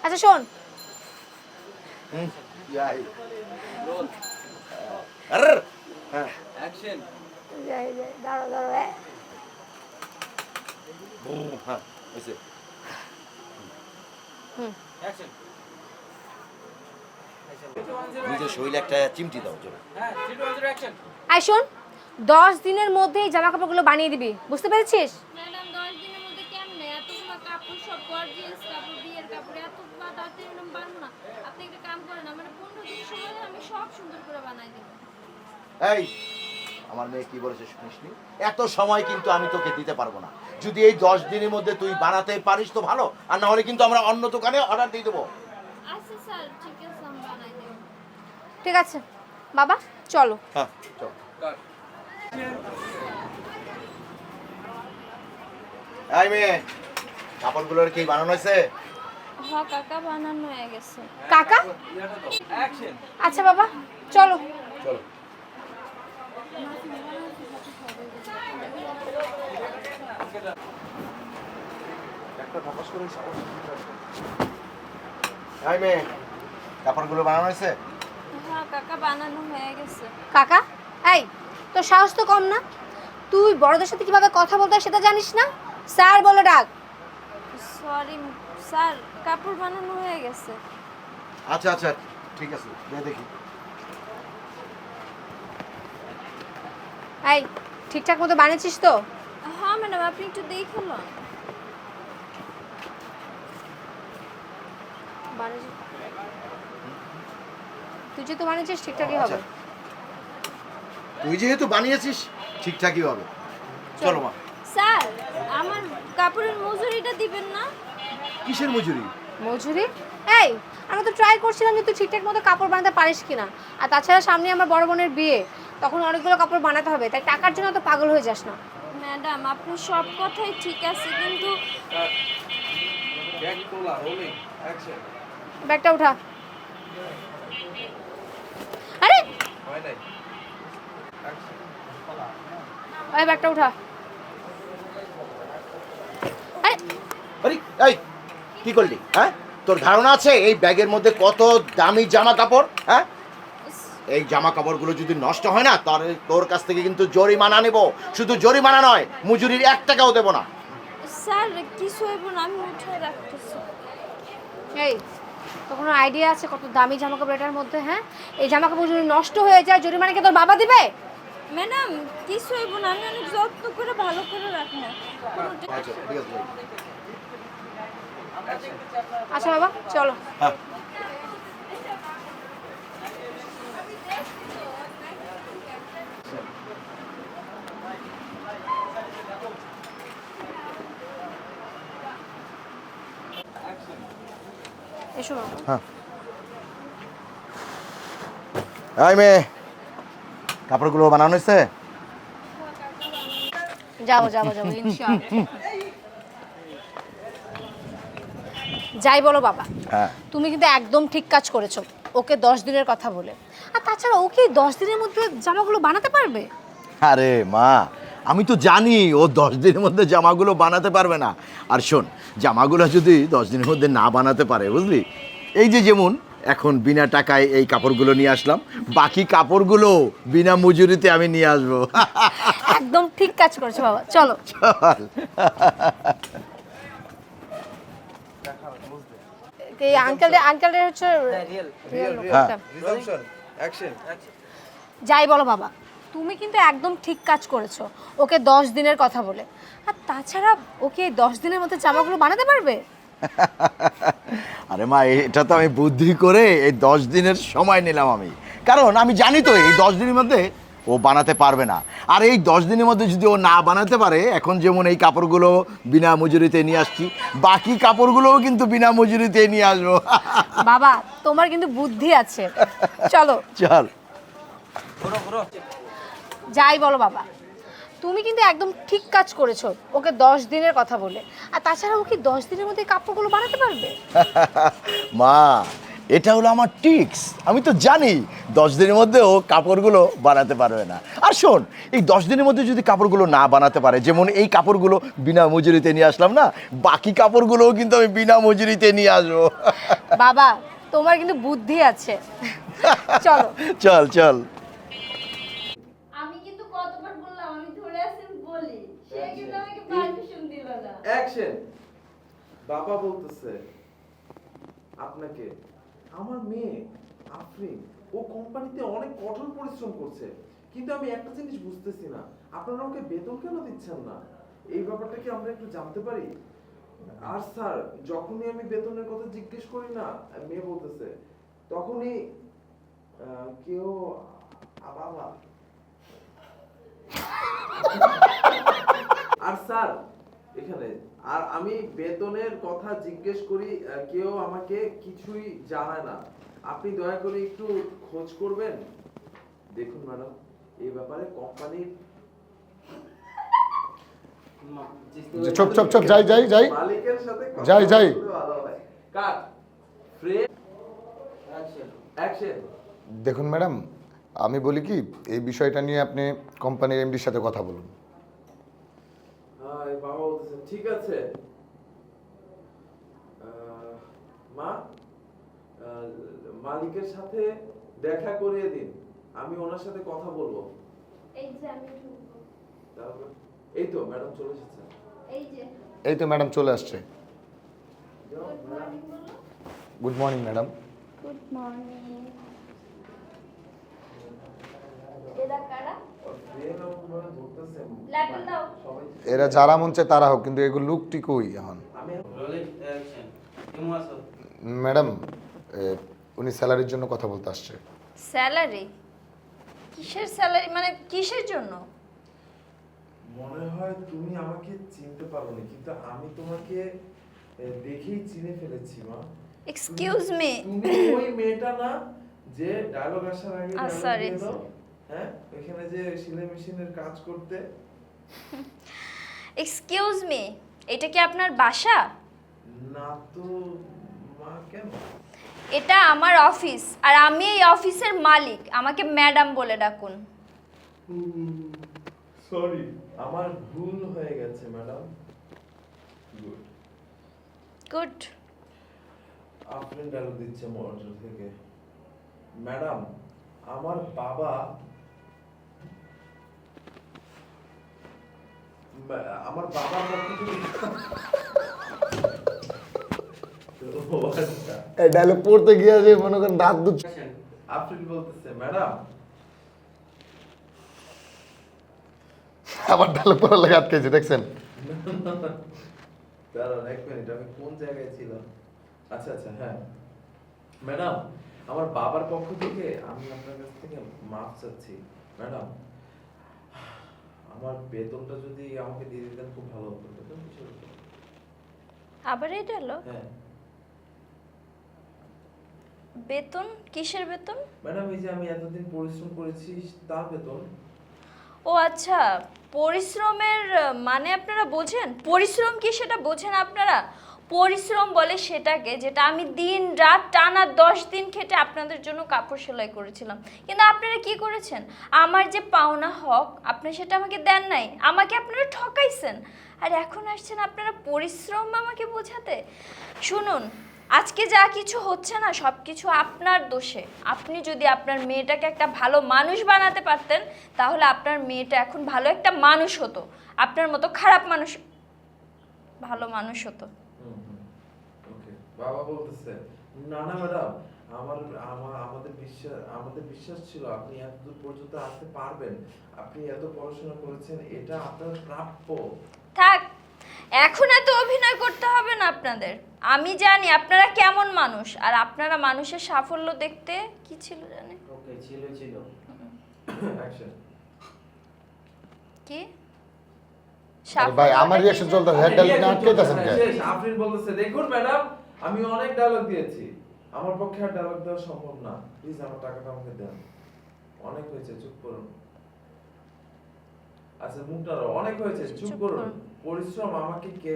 আচ্ছা শোন, যাই। রোল আরে হ্যাঁ, অ্যাকশন যাই দাঁড়ো হ্যাঁ হয়েছে। অ্যাকশন নিজের শরীরে একটা চিমটি দাও জোরে। হ্যাঁ 3 2 1 0 অ্যাকশন আই শোন, 10 দিনের মধ্যে এই জামা কাপড়গুলো বানিয়ে দিবি, বুঝতে পেরেছিস? ম্যাডাম 10 দিনের মধ্যে কেমনে এতগুলো কাপড়, সব গর্জিয়াস কাপড়, বিয়ের কাপড়, এত তাড়াতাড়ি ম্যাডাম পারবো না। আপনি একটা কাম করেন, আমার 15 দিন সময় দেন, আমি সব সুন্দর করে বানাই দেব। এই আমার মেয়ে কি বলেছে শুনিসনি? এত সময় কিন্তু আমি তোকে দিতে পারবো না। যদি এই 10 দিনের মধ্যে তুই বানাতে পারিস তো ভালো, আর না হলে কিন্তু আমরা অন্য দোকানে অর্ডার দিয়ে দেবো। আচ্ছা স্যার, ঠিক আছে, আমি বানাই দেব। ঠিক আছে বাবা, চলো। হ্যাঁ চল। কাট এই মেয়ে, কাপড়গুলোর কি বানানো হয়েছে? হ্যাঁ কাকা, বানানো হয়ে গেছে। কাকা? ইয়াটা দাও অ্যাকশন আচ্ছা বাবা, চলো। চলো। একটা ফোকাস করে এই মেয়ে, কাপড়গুলো বানানো হয়েছে? হ্যাঁ কাকা, বানানো হয়ে গেছে। কাকা? এই তোর সাহস তো কম না, তুই বড়দের সাথে কিভাবে কথা বলতে হয় সেটা জানিস না? স্যার বলে ডাক। সরি স্যার, কাপড় বানানো হয়ে গেছে। আচ্ছা আচ্ছা ঠিক আছে, দে দেখি। এই ঠিকঠাক মতো বানিয়েছিস তো? হ্যাঁ ম্যাডাম, আপনি একটু দেখে লন। তুই যেহেতু বানিয়েছিস ঠিকঠাকই হবে। আচ্ছা, তুই যেহেতু বানিয়েছিস ঠিকঠাকই হবে। চলো মা। স্যার, আমার কাপড়ের মজুরিটা দিবেন না? কিসের মজুরি? মজুরি? এই আমি তো ট্রাই করছিলাম যে তুই ঠিকঠাক মতো কাপড় বানাতে পারিস কিনা। আর তাছাড়া সামনে আমার বড় বোনের বিয়ে, তখন অনেকগুলো কাপড় বানাতে হবে, তাই টাকার জন্য তো পাগল হয়ে যাস না। ম্যাডাম আপনার সব কথাই ঠিক আছে, কিন্তু ব্যাক তোলা রোলিং অ্যাকশন ব্যাগটা উঠা। আরে হয় নাই অ্যাকশন ওই ব্যাগটা উঠা। আরে আরে এই কি করলি? হ্যাঁ, তোর ধারণা আছে এই ব্যাগের মধ্যে কত দামি জামা কাপড়? হ্যাঁ, এই জামা কাপড়গুলো যদি নষ্ট হয় না তাহলে তোর কাছ থেকে কিন্তু জরিমানা নেব। শুধু জরিমানা নয়, মজুরির 1 টাকাও দেবো না। স্যার কিছু হইব না, আমি উঠে রাখতেছি। এই তোর কোনো আইডিয়া আছে কত দামি জামা কাপড় এটার মধ্যে? হ্যাঁ, এই জামা কাপড় যদি নষ্ট হয়ে যায় জরিমানা কি তোর বাবা দিবে? ম্যাডাম কিছু হইব না, আমি অনেক যত্ন করে ভালো করে রাখবো। আচ্ছা ঠিক আছে। আচ্ছা বাবা চলো। হ্যাঁ এসো বাবা। হ্যাঁ। এই মেয়ে, কাপড়গুলো বানানো হয়েছে? যাও যাও যাও ইনশাআল্লাহ। যাই বলো বাবা, হ্যাঁ। তুমি কিন্তু একদম ঠিক কাজ করেছো ওকে 10 দিনের কথা বলে। আর তাছাড়া ওকে 10 দিনের মধ্যে জামাগুলো বানাতে পারবে? আরে মা, আমি তো জানি ও 10 দিনের মধ্যে জামাগুলো বানাতে পারবে না। আর শোন, জামাগুলো যদি 10 দিনের মধ্যে না বানাতে পারে, বুঝলি, এই যে যেমন এখন বিনা টাকায় এই কাপড়গুলো নিয়ে আসলাম, বাকি কাপড়গুলো বিনা মজুরিতে আমি নিয়ে আসবো। একদম ঠিক কাজ করেছো বাবা, চলো। চল। এই আঙ্কেলের হচ্ছে হ্যাঁ। রিজাম্পশন অ্যাকশন যাই বলো বাবা, তুমি কিন্তু একদম ঠিক কাজ করেছো ওকে 10 দিনের কথা বলে। আর তাছাড়া ওকে এই 10 দিনের মধ্যে জামাগুলো বানাতে পারবে? আরে মা, এটা তো আমি বুদ্ধি করে এই 10 দিনের সময় নিলাম আমি, কারণ আমি জানি তো এই 10 দিনের মধ্যে ও বানাতে পারবে না। আর এই 10 দিনের মধ্যে যদি ও না বানাতে পারে, এখন যেমন এই কাপড়গুলো বিনা মজুরিতে নিয়ে আসছি, বাকি কাপড়গুলোও কিন্তু বিনা মজুরিতে নিয়ে আসবো। বাবা তোমার কিন্তু বুদ্ধি আছে, চলো। চল। যাই বলো বাবা, তুমি কিন্তু একদম ঠিক কাজ করেছো ওকে 10 দিনের কথা বলে। আর তাছাড়া ও কি 10 দিনের মধ্যে কাপড়গুলো বানাতে পারবে? মা, এটা হলো আমার টিক্স। আমি তো জানি 10 দিনের মধ্যে ও কাপড়গুলো বানাতে পারবে না। আর শোন, এই 10 দিনের মধ্যে যদি কাপড়গুলো না বানাতে পারে, যেমন এই কাপড়গুলো বিনা মজুরিতে নিয়ে আসলাম না, বাকি কাপড়গুলোও কিন্তু আমি বিনা মজুরিতে নিয়ে আসবো। বাবা তোমার কিন্তু বুদ্ধি আছে, চলো। চল চল। আমি কিন্তু কতবার বললাম আমি ধরে আছি বলি, সে কিন্তু আমাকে পারমিশন দিল না। অ্যাকশন বাবা বলতেছে আপনাকে, আমার মেয়ে আফরিন ও কোম্পানিতে অনেক কঠোর পরিশ্রম করছে, কিন্তু আমি একটা জিনিস বুঝতেছি না, আপনারা ওকে বেতন কেন দিচ্ছেন না? এই ব্যাপারটা কি আমরা একটু জানতে পারি? আর স্যার, যখনই আমি বেতনের কথা জিজ্ঞেস করি না, মেয়ে বলতেছে, তখনই কেউ বাবা। আর স্যার এখানে, আর আমি বেতনের কথা জিজ্ঞেস করি, কেউ আমাকে কিছুই জানায় না। আপনি দয়া করে একটু খোঁজ করবেন। দেখুন ম্যাডাম, এই ব্যাপারে কোম্পানির চুপ চুপ চুপ, যাই যাই যাই মালিকের সাথে কথা যাই, যাই। বলতে ভালো হয়। কাট, ফ্রেম, অ্যাকশন। দেখুন ম্যাডাম, আমি বলি কি, এই বিষয়টা নিয়ে আপনি কোম্পানির এমডির সাথে কথা বলুন। বাবা বলতেছেন ঠিক আছে। মা, মালিকের সাথে দেখা করিয়ে দিন, আমি ওনার সাথে কথা বলবো। এই যে আমি ঢুকবো। তারপর এই তো ম্যাডাম চলে এসেছেন। এই যে এই তো ম্যাডাম চলে আসছে। যাও, গুড মর্নিং বলো। Good morning madam. Good morning. এরা কারা? আর ফ্রেম এবং মনে ধরতেছে লেবেল দাও। সবাই। এরা যারা মন চায় তারা হোক, কিন্তু এগুলো লুকটি কই এখন? আমি রোলিং অ্যাকশন। কেমন আছো? ম্যাডাম, উনি স্যালারির জন্য কথা বলতে আসছে। স্যালারি? কিসের স্যালারি, মানে কিসের জন্য? মনে হয় তুমি আমাকে চিনতে পারোনি, কিন্তু আমি তোমাকে দেখেই চিনে ফেলেছি মা। Excuse me. তুমি ওই মেয়েটা না যে ডায়লগ আসার আগে dialogue sorry, দিয়ে দাও? হ্যাঁ, এখানে যে সেলাই মেশিনের কাজ করতে। এক্সকিউজ মি, এটা কি আপনার বাসা? না তো মা, কেন? এটা আমার অফিস, আর আমি এই অফিসের মালিক, আমাকে ম্যাডাম বলে ডাকুন। সরি, আমার ভুল হয়ে গেছে ম্যাডাম। গুড। গুড। আপনার ডায়লগ দিচ্ছে মর্যাদা থেকে। ম্যাডাম, আমার বাবা আমার বাবার পক্ষ থেকে ও আচ্ছা। এই ডায়লগ পড়তে গিয়ে যে মনে করেন দাঁত দুধ। অ্যাকশন। আফরিন বলতেছে, ম্যাডাম আবার ডায়লগ পড়ার লাগে আটকেছে, দেখছেন? দাঁড়ান এক মিনিট, আমি কোন জায়গায় ছিলাম? আচ্ছা আচ্ছা, হ্যাঁ ম্যাডাম, আমার বাবার পক্ষ থেকে আমি আপনার কাছ থেকে মাফ চাচ্ছি। ম্যাডাম, আমার বেতনটা যদি আমাকে দিয়ে দিতেন খুব ভালো হতো। বেতন কিসের উপর? আবার এটা হলো? হ্যাঁ, বেতন? কিসের বেতন? ম্যাডাম এই যে আমি এতদিন পরিশ্রম করেছি তার বেতন। ও আচ্ছা, পরিশ্রমের মানে আপনারা বোঝেন? পরিশ্রম কি সেটা বোঝেন আপনারা? পরিশ্রম বলে সেটাকে যেটা আমি দিন রাত টানা 10 দিন খেটে আপনাদের জন্য কাপড় সেলাই করেছিলাম। কিন্তু আপনারা কি করেছেন? আমার যে পাওনা হক আপনি সেটা আমাকে দেন নাই, আমাকে আপনারা ঠকাইছেন। আর এখন আসছেন আপনারা পরিশ্রম আমাকে বোঝাতে। শুনুন, আজকে যা কিছু হচ্ছে না সব কিছু আপনার দোষে। আপনি যদি আপনার মেয়েটাকে একটা ভালো মানুষ বানাতে পারতেন তাহলে আপনার মেয়েটা এখন ভালো একটা মানুষ হতো, আপনার মতো খারাপ মানুষ ভালো মানুষ হতো। ওকে, বাবা বলতেছে না না ম্যাডাম, আমাদের বিশ্বাস ছিল আপনি এতদূর পর্যন্ত আসতে পারবেন। আপনি এত পড়াশোনা করেছেন, এটা আপনার প্রাপ্য। থাক, এখন এত অভিনয় করতে হবে না আপনাদের। আমি জানি আপনারা কেমন মানুষ, আর আপনারা মানুষের সাফল্য দেখতে কি ছিল জানেন? ওকে, ছিল। অ্যাকশন। কি আরে ভাই আমার রিঅ্যাকশন চলতেছে, হেড ডাল না আটকাইতাছেন কে? শেষ। আফরিন বলতেছে দেখুন ম্যাডাম, আমি অনেক ডায়লগ দিয়েছি, আমার পক্ষে আর ডায়লগ দেওয়া সম্ভব না। প্লিজ আমার টাকাটা আমাকে দেন। অনেক হয়েছে, চুপ করুন। আচ্ছা মুখটারও অনেক হয়েছে, চুপ চুপ করুন। করুন। পরিশ্রম আমাকে কে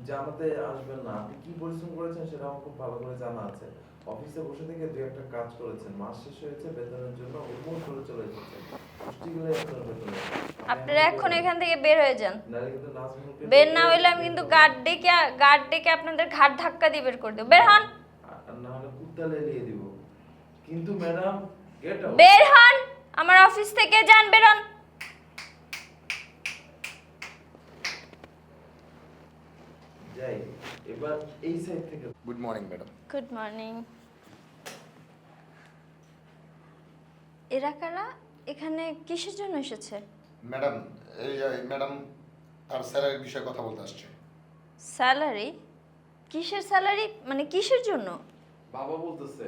জানাতে আসবেন না। আপনি কি পরিশ্রম করেছেন সেটা আমার খুব ভালো করে জানা আছে। অফিসে বসে থেকে দুই একটা কাজ করেছেন, মাস শেষ হয়েছে, বেতনের জন্য উন্মুখ করে চলে এসেছেন। পুষ্টি গেলে আপনার বেতনে। আপনারা এখন এখান থেকে বের হয়ে যান। নাহলে কিন্তু নাজমুলকে বের না হইলে আমি কিন্তু গার্ড ডেকে আপনাদের ঘাট ধাক্কা দিয়ে বের করে দেব। বের হন, আর না হলে কুত্তা লেলিয়ে দিব। কিন্তু ম্যাডাম গেট আউট। বের হন আমার অফিস থেকে, যান, বের হন। যাই এবার এই সাইড থেকে। Good morning madam. Good morning. এরা কারা? এখানে কিসের জন্য এসেছে? ম্যাডাম ম্যাডাম তার স্যালারির বিষয়ে কথা বলতে আসছে। স্যালারি? কিসের স্যালারি? মানে কিসের জন্য? বাবা বলতেছে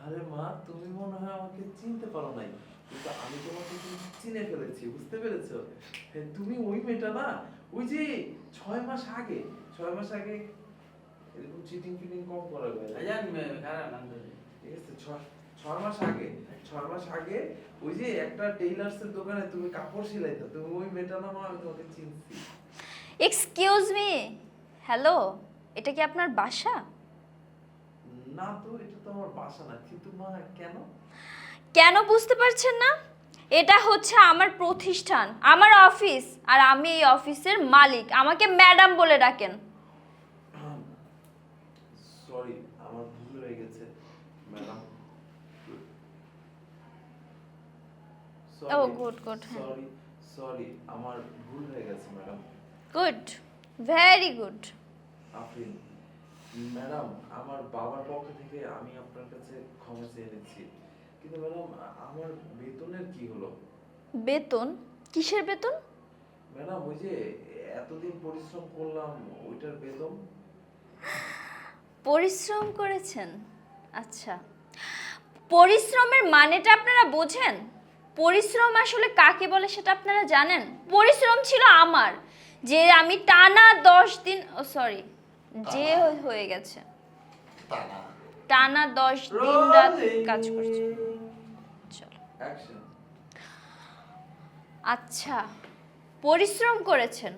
আরে মা তুমি মনে হয় আমাকে চিনতে পারো নাই, কিন্তু আমি তোমাকে কিন্তু চিনে ফেলেছি, বুঝতে পেরেছো? হ্যাঁ, তুমি ওই মেয়েটা না, ওই যে 6 মাস আগে এরকম চিটিং ফিটিং কম করা যায়। আজান মে খারাপ না ঠিক আছে, 6 মাস আগে ওই যে একটা টেইলার্সের দোকানে তুমি কাপড় সেলাইতো, তুমি ওই মেয়েটা না মা, আমি তোমাকে চিনছি। এক্সকিউজ মি, হ্যালো, এটা কি আপনার বাসা? না তো, এটা তো আমার বাসা না, কিন্তু মা কেন? কেন বুঝতে পারছেন না? এটা হচ্ছে আমার প্রতিষ্ঠান, আমার অফিস, আর আমি এই অফিসের মালিক। আমাকে ম্যাডাম বলে ডাকেন। সরি, আমার ভুল হয়ে গেছে ম্যাডাম। ও গুড গুড, হ্যাঁ সরি আমার ভুল হয়ে গেছে madam. Good, very good. Afrin madam, আমার বাবার পক্ষ থেকে আমি আপনার কাছে ক্ষমা চেয়ে নিচ্ছি, কিন্তু ম্যাডাম আমার বেতনের কি হলো? বেতন? কিসের বেতন? ম্যাডাম ওই যে এতদিন পরিশ্রম করলাম ওইটার বেতন। পরিশ্রম করেছেন? আচ্ছা, পরিশ্রমের মানেটা আপনারা বোঝেন? পরিশ্রম আসলে কাকে বলে সেটা আপনারা জানেন? পরিশ্রম ছিল আমার, যে আমি টানা 10 দিন, ও সরি, যে হয়ে গেছে, টানা 10 দিন রাত কাজ করছি। চলো। অ্যাকশন। আচ্ছা, পরিশ্রম করেছেন।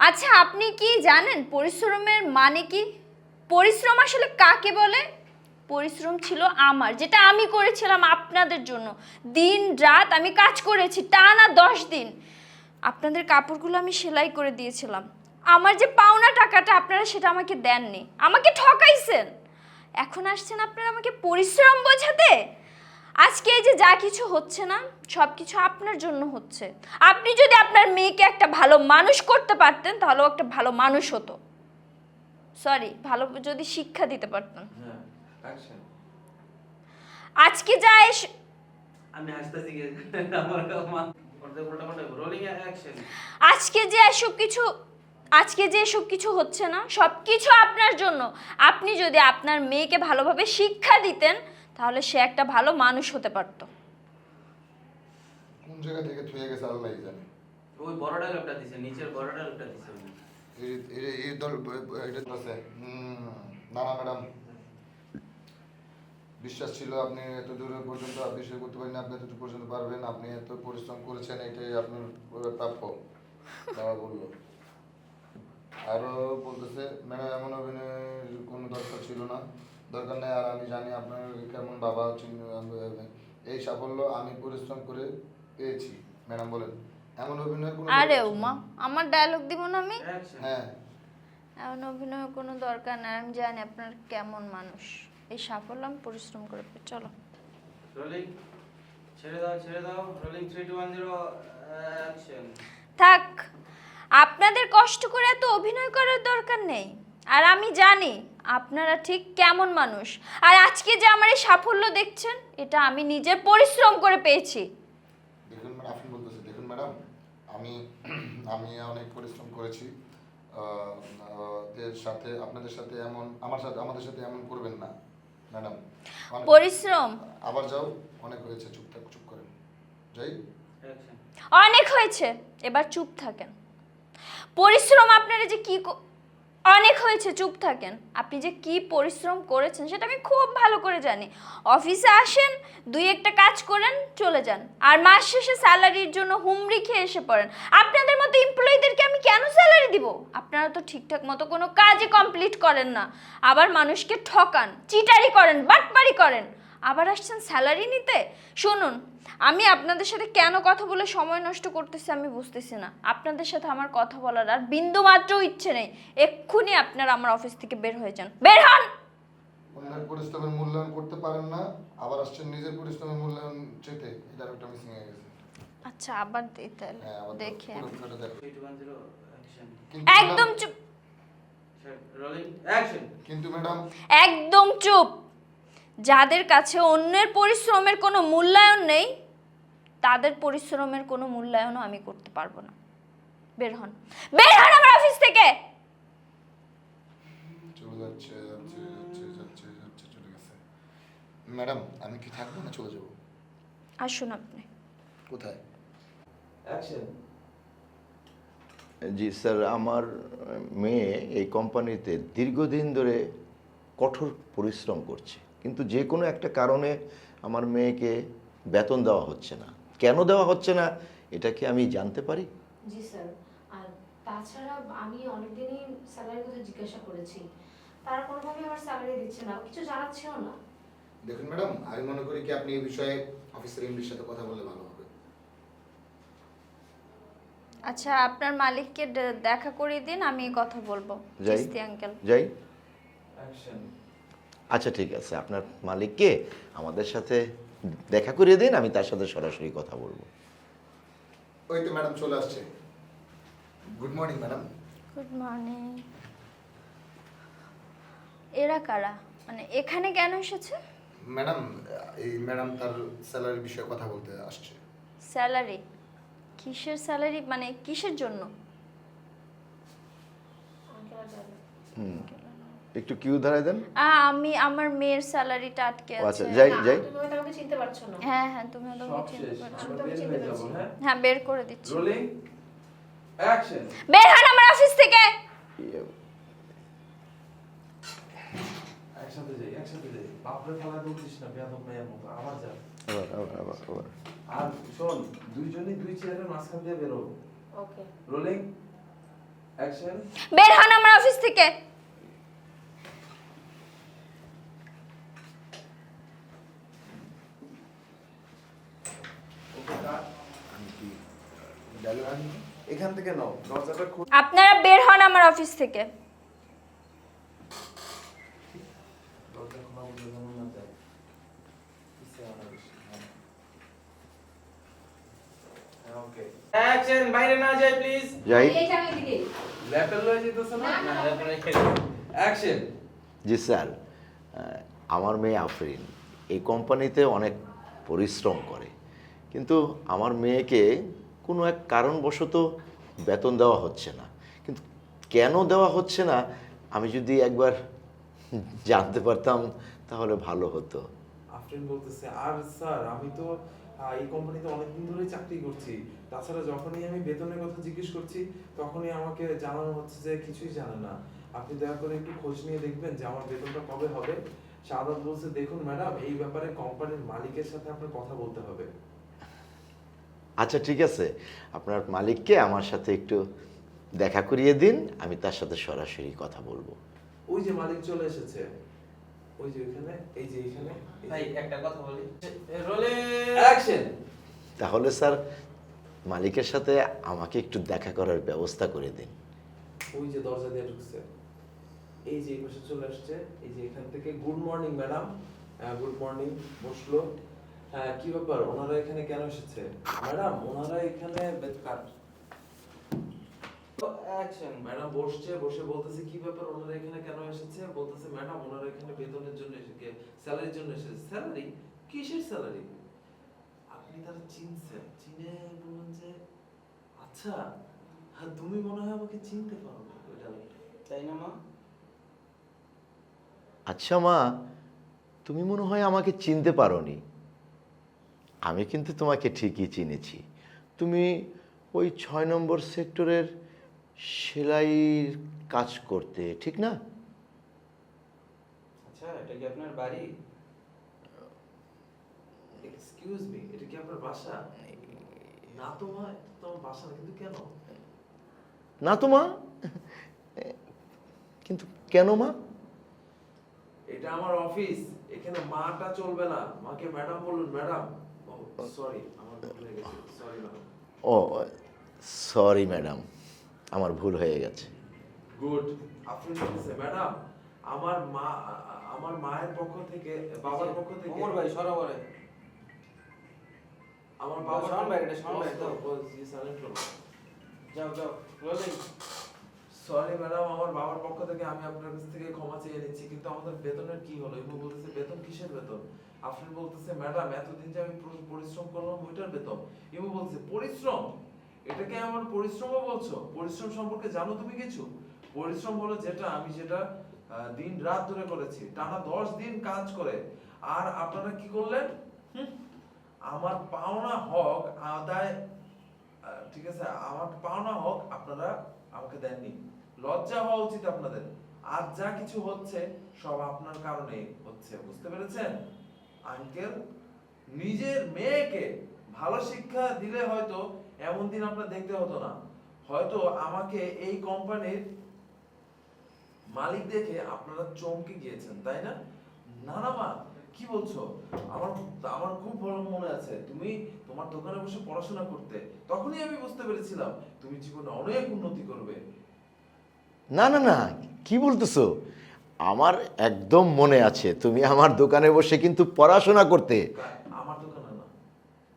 আচ্ছা, আপনি কি জানেন পরিশ্রমের মানে কি? পরিশ্রম আসলে কাকে বলে? পরিশ্রম ছিল আমার, যেটা আমি করেছিলাম আপনাদের জন্য। দিন রাত আমি কাজ করেছি, টানা 10 দিন। আপনাদের কাপড়গুলো আমি সেলাই করে দিয়েছিলাম। আমার যে পাওনা টাকাটা আপনারা সেটা আমাকে দেননি, আমাকে ঠকাইছেন। এখন আসছেন আপনারা আমাকে পরিশ্রম বোঝাতে। আজকে এই যে যা কিছু হচ্ছে না সব কিছু আপনার জন্য হচ্ছে। আপনি যদি আপনার মেয়েকে একটা ভালো মানুষ করতে পারতেন তাহলে ও একটা ভালো মানুষ হতো। সরি, ভালো যদি শিক্ষা দিতে পারতেন। হ্যাঁ, অ্যাকশন। আজকে যা আমি হাসতেছি কি আমার মা উল্টা রোলিং অ্যাকশন। আজকে যে এসব কিছু হচ্ছে না সব কিছু আপনার জন্য। আপনি যদি আপনার মেয়েকে ভালোভাবে শিক্ষা দিতেন তাহলে সে একটা ভালো মানুষ হতে পারত। কোন জায়গা থেকে থুয়ে গেছে আল্লাহই জানে। ওই বড় ডায়লগটা দিছে, নিচের বড় ডায়লগটা দিছে। এই দল এটা আছে। না না ম্যাডাম, বিশ্বাস ছিল আপনি এত দূরে পর্যন্ত বিশ্বাস করতে পারেন আপনি এতটুকু পর্যন্ত পারবেন, আপনি এত পরিশ্রম করেছেন, এটাই আপনার প্রাপ্য। বাবা বললো। আরও বলতেছে ম্যাডাম এমন অভিনয়ের কোনো দরকার ছিল না, দরকার নেই। আর আমি জানি আপনার কেমন বাবা এই সাফল্য আমি পরিশ্রম করে পেয়েছি। ম্যাডাম বলেন এমন অভিনয়ের কোনো আরে দরকার ছিল উমা, না। আমার ডায়লগ দিব না আমি? অ্যাকশন। হ্যাঁ এমন অভিনয়ের কোনো দরকার নাই, আমি জানি আপনার কেমন মানুষ। এই সাফল্য আমি পরিশ্রম করে চলো। রোলিং, ছেড়ে দাও। Rolling 3 2 1 0 action. থাক, আপনাদের কষ্ট করে এত অভিনয় করার দরকার নেই। আর আমি জানি আপনারা ঠিক কেমন মানুষ। আর আজকে যে আমার এই সাফল্য দেখছেন, এটা আমি নিজের পরিশ্রম করে পেয়েছি। দেখুন ম্যাডাম, আপনি বলতেছে দেখুন ম্যাডাম, আমি আমি অনেক পরিশ্রম করেছি। এর সাথে আপনাদের সাথে এমন আমাদের সাথে এমন করবেন না ম্যাডাম। পরিশ্রম আবার যাও, অনেক হয়েছে, চুপ করেন যাই। অ্যাকশন। অনেক হয়েছে, এবার চুপ থাকেন। পরিশ্রম আপনারা যে কি অনেক হয়েছে, চুপ থাকেন। আপনি যে কি পরিশ্রম করেছেন সেটা আমি খুব ভালো করে জানি। অফিসে আসেন, দুই একটা কাজ করেন, চলে যান। আর মাস শেষে স্যালারির জন্য হুমড়ি খেয়ে এসে পড়েন। আপনাদের মতো এমপ্লয়ীদেরকে আমি কেন স্যালারি দিব? আপনারা তো ঠিকঠাক মতো কোনো কাজই কমপ্লিট করেন না, আবার মানুষকে ঠকান, চিটারি করেন, বাটপারি করেন, আবার আসছেন স্যালারি নিতে। শুনুন, আমি আপনাদের সাথে কেন কথা বলে সময় নষ্ট করতেছি আমি বুঝতেছি না। আপনাদের সাথে আমার কথা বলার আর বিন্দু মাত্র ইচ্ছে নেই। এক্ষুনি আপনারা আমার অফিস থেকে বের হয়ে যান, বের হন। অন্যের পরিশ্রমের মূল্যায়ন করতে পারেন না, আবার আসছেন নিজের পরিশ্রমের মূল্যায়ন চেতে। এটা একটা মিসিং হয়ে গেছে। আচ্ছা, আবার দিতে হ্যাঁ আবার দেখে পুরো বিষয়টা দেখো। 3 2 1 0 অ্যাকশন। একদম চুপ, রোলিং অ্যাকশন। কিন্তু ম্যাডাম একদম চুপ। যাদের কাছে অন্যের পরিশ্রমের কোনো মূল্যায়ন নেই, তাদের পরিশ্রমের কোনো মূল্যায়নও আমি করতে পারবো না। বের হন, বের হন আমার অফিস থেকে। চলে যাচ্ছে চলে গেছে। ম্যাডাম আমি কি থাকবো না চলে যাবো? আসুন আপনি। কোথায়? অ্যাকশন। জি স্যার, আমার মেয়ে এই কোম্পানিতে দীর্ঘদিন ধরে কঠোর পরিশ্রম করছে, কিন্তু যে কোনো একটা কারণে আমার মেয়েকে বেতন দেওয়া হচ্ছে না। কেন দেওয়া হচ্ছে না এটা কি আমি জানতে পারি? জি স্যার, আর তাছাড়া আমি অনেকদিনই স্যালারির কথা জিজ্ঞাসা করেছি, তারা কোনোভাবেই আমার স্যালারি দিচ্ছে না, কিছু জানাচ্ছেও না। দেখুন ম্যাডাম, আমি মনে করি কি আপনি এই বিষয়ে অফিসের এমডির সাথে কথা বললে ভালো হবে। আচ্ছা, আপনার মালিককে দেখা করিয়ে দিন, আমি কথা বলবো। যাই চিস্তি আঙ্কেল। যাই অ্যাকশন। আচ্ছা ঠিক আছে, আপনার মালিককে আমাদের সাথে দেখা করিয়ে দিন, আমি তার সাথে সরাসরি কথা বলবো। ওই তো ম্যাডাম চলে আসছে। Good morning madam. Good morning. এরা কারা, মানে এখানে কেন এসেছে? ম্যাডাম এই ম্যাডাম তার স্যালারির বিষয়ে কথা বলতে আসছে। স্যালারি? কিসের স্যালারি, মানে কিসের জন্য? একটু কিউ ধরাই দেন। আমি আমার মেয়ের স্যালারিটা আটকে ও আচ্ছা, আছে। যাই না, যাই। তুমি হয়তো আমাকে চিনতে পারছো না। হ্যাঁ হ্যাঁ, তুমি তো সব চিনতে শেষ, পারছো। আমরা বের হয়ে যাবো। হ্যাঁ হ্যাঁ, বের করে দিচ্ছি। Rolling action. বের হন আমার অফিস থেকে। একসাথে যাই বাপরে খেলা করছিস না, বেয়াদব মেয়ের মতো। আবার যা। আবার আর শোন, দুইজনই দুই চেয়ারের মাঝখান দিয়ে বেরো। ওকে। Rolling action. বের হন আমার অফিস থেকে। ওকে কাট। আমি কি ডায়লগ আনি? এখান থেকে নাও, দরজাটা খুলে। আপনারা বের হন আমার অফিস থেকে। দরজা খোলা বলে যেন না যায়। পিছে আনা বেশি। হ্যাঁ ওকে। অ্যাকশন। বাইরে না যাই প্লিজ। যাই। এই যে আমি এদিকে। ল্যাপেল লয়ে যেতেছ না? না, আপনারা অ্যাকশন। জি স্যার, আমার মেয়ে আফরিন এই কোম্পানিতে অনেক পরিশ্রম করে, কিন্তু আমার মেয়েকে কোনো এক কারণবশত বেতন দেওয়া হচ্ছে না। কিন্তু কেন দেওয়া হচ্ছে না আমি যদি একবার জানতে পারতাম তাহলে ভালো হতো। আফরিন বলতেছে, আর স্যার আমি তো এই কোম্পানিতে অনেকদিন ধরেই চাকরি করছি। তাছাড়া যখনই আমি বেতনের কথা জিজ্ঞেস করছি তখনই আমাকে জানানো হচ্ছে যে কিছুই জানে না। আপনি দয়া করে একটু খোঁজ নিয়ে দেখবেন যে আমার বেতনটা কবে হবে। সাদাত বলছে দেখুন ম্যাডাম এই ব্যাপারে কোম্পানির মালিকের সাথে আপনার কথা বলতে হবে। আচ্ছা ঠিক আছে, আপনার মালিককে আমার সাথে একটু দেখা করিয়ে দিন, আমি তার সাথে সরাসরি কথা বলবো। ওই যে মালিক চলে এসেছে, ওই যে এখানে, এই যে এখানে। ভাই একটা কথা বলি, রোলিং অ্যাকশন। তাহলে স্যার মালিকের সাথে আমাকে একটু দেখা করার ব্যবস্থা করে দিন। ওই যে দরজা দিয়ে ঢুকছে, এই যে এই পাশে চলে আসছে, এই যে এখান থেকে good morning madam. Good morning, বসলো। হ্যাঁ কি ব্যাপার, ওনারা এখানে কেন এসেছে? ম্যাডাম ওনারা এখানে অ্যাকশন। ম্যাডাম বসছে, বসে বলতেছে কি ব্যাপার ওনারা এখানে কেন এসেছে? বলতেছে ম্যাডাম ওনারা এখানে বেতনের জন্য এসেছে, স্যালারির জন্য এসেছে। স্যালারি? কিসের স্যালারি? আপনি তারা চিনছেন, চিনে বলুন যে আচ্ছা হ্যাঁ তুমি মনে হয় আমাকে চিনতে পারো না, ওইটা তাই না মা? আচ্ছা মা, তুমি মনে হয় আমাকে চিনতে পারোনি। আমি কিন্তু তোমাকে ঠিকই চিনেছি। তুমি ওই 6 নম্বর সেক্টরের সেলাইয়ের কাজ করতে, ঠিক না? আচ্ছা এটা কি আপনার বাড়ি? এক্সকিউজ মি, এটা কি আপনার বাসা? না তো মা, এটা তো আমার বাসা না, কিন্তু কেন? না তো মা, কিন্তু কেন মা? এটা আমার অফিস, এখানে মাটা চলবে না, মাকে ম্যাডাম বলুন। ম্যাডাম, সরি আমার ভুল হয়ে গেছে, সরি ম্যাডাম। ও সরি ম্যাডাম, আমার ভুল হয়ে গেছে। গুড। আপনি বলতেছে ম্যাডাম আমার মা, আমার মায়ের পক্ষ থেকে, বাবার পক্ষ থেকে, ওমর ভাই সরোবরে আমার বাবার শোন ভাই, এটা শোন ভাই তো। সাইলেন্ট করো। যাও যাও রোলিং। সরি ম্যাডাম, আমার বাবার পক্ষ থেকে আমি আপনার কাছ থেকে ক্ষমা চেয়ে নিচ্ছি, কিন্তু আমাদের বেতনের কি হলো? ইমু বলতেছে বেতন কিসের বেতন? আপনি বলতেছে ম্যাডাম এতদিন যে আমি পরিশ্রম করলাম ওইটার বেতন। ইমু বলছে পরিশ্রম? এটাকে আমার পরিশ্রমও বলছো? পরিশ্রম সম্পর্কে জানো তুমি কিছু? পরিশ্রম হলো যেটা আমি যেটা দিন রাত ধরে করেছি, টানা 10 দিন কাজ করে। আর আপনারা কি করলেন? আমার পাওনা হক আদায়, ঠিক আছে, আমার পাওনা হক আপনারা আমাকে দেননি। লজ্জা হওয়া উচিত আপনাদের। আজ যা কিছু হচ্ছে সব আপনার কারণে হচ্ছে, বুঝতে পেরেছেন? আঙ্কেল নিজের মেয়েকে ভালো শিক্ষা দিলে হয়তো এমন দিন আপনার দেখতে হতো না। হয়তো আমাকে এই কোম্পানির মালিক দেখে আপনারা চমকে গিয়েছেন, তাই না? না না মা, কি বলছো? আমার আমার খুব ভালো মনে আছে তুমি তোমার দোকানে বসে পড়াশোনা করতে, তখনই আমি বুঝতে পেরেছিলাম তুমি জীবনে অনেক উন্নতি করবে। না না না, কি বলতেছো? আমার একদম মনে আছে তুমি আমার দোকানে বসে কিন্তু পড়াশোনা করতে। আমার দোকানে না,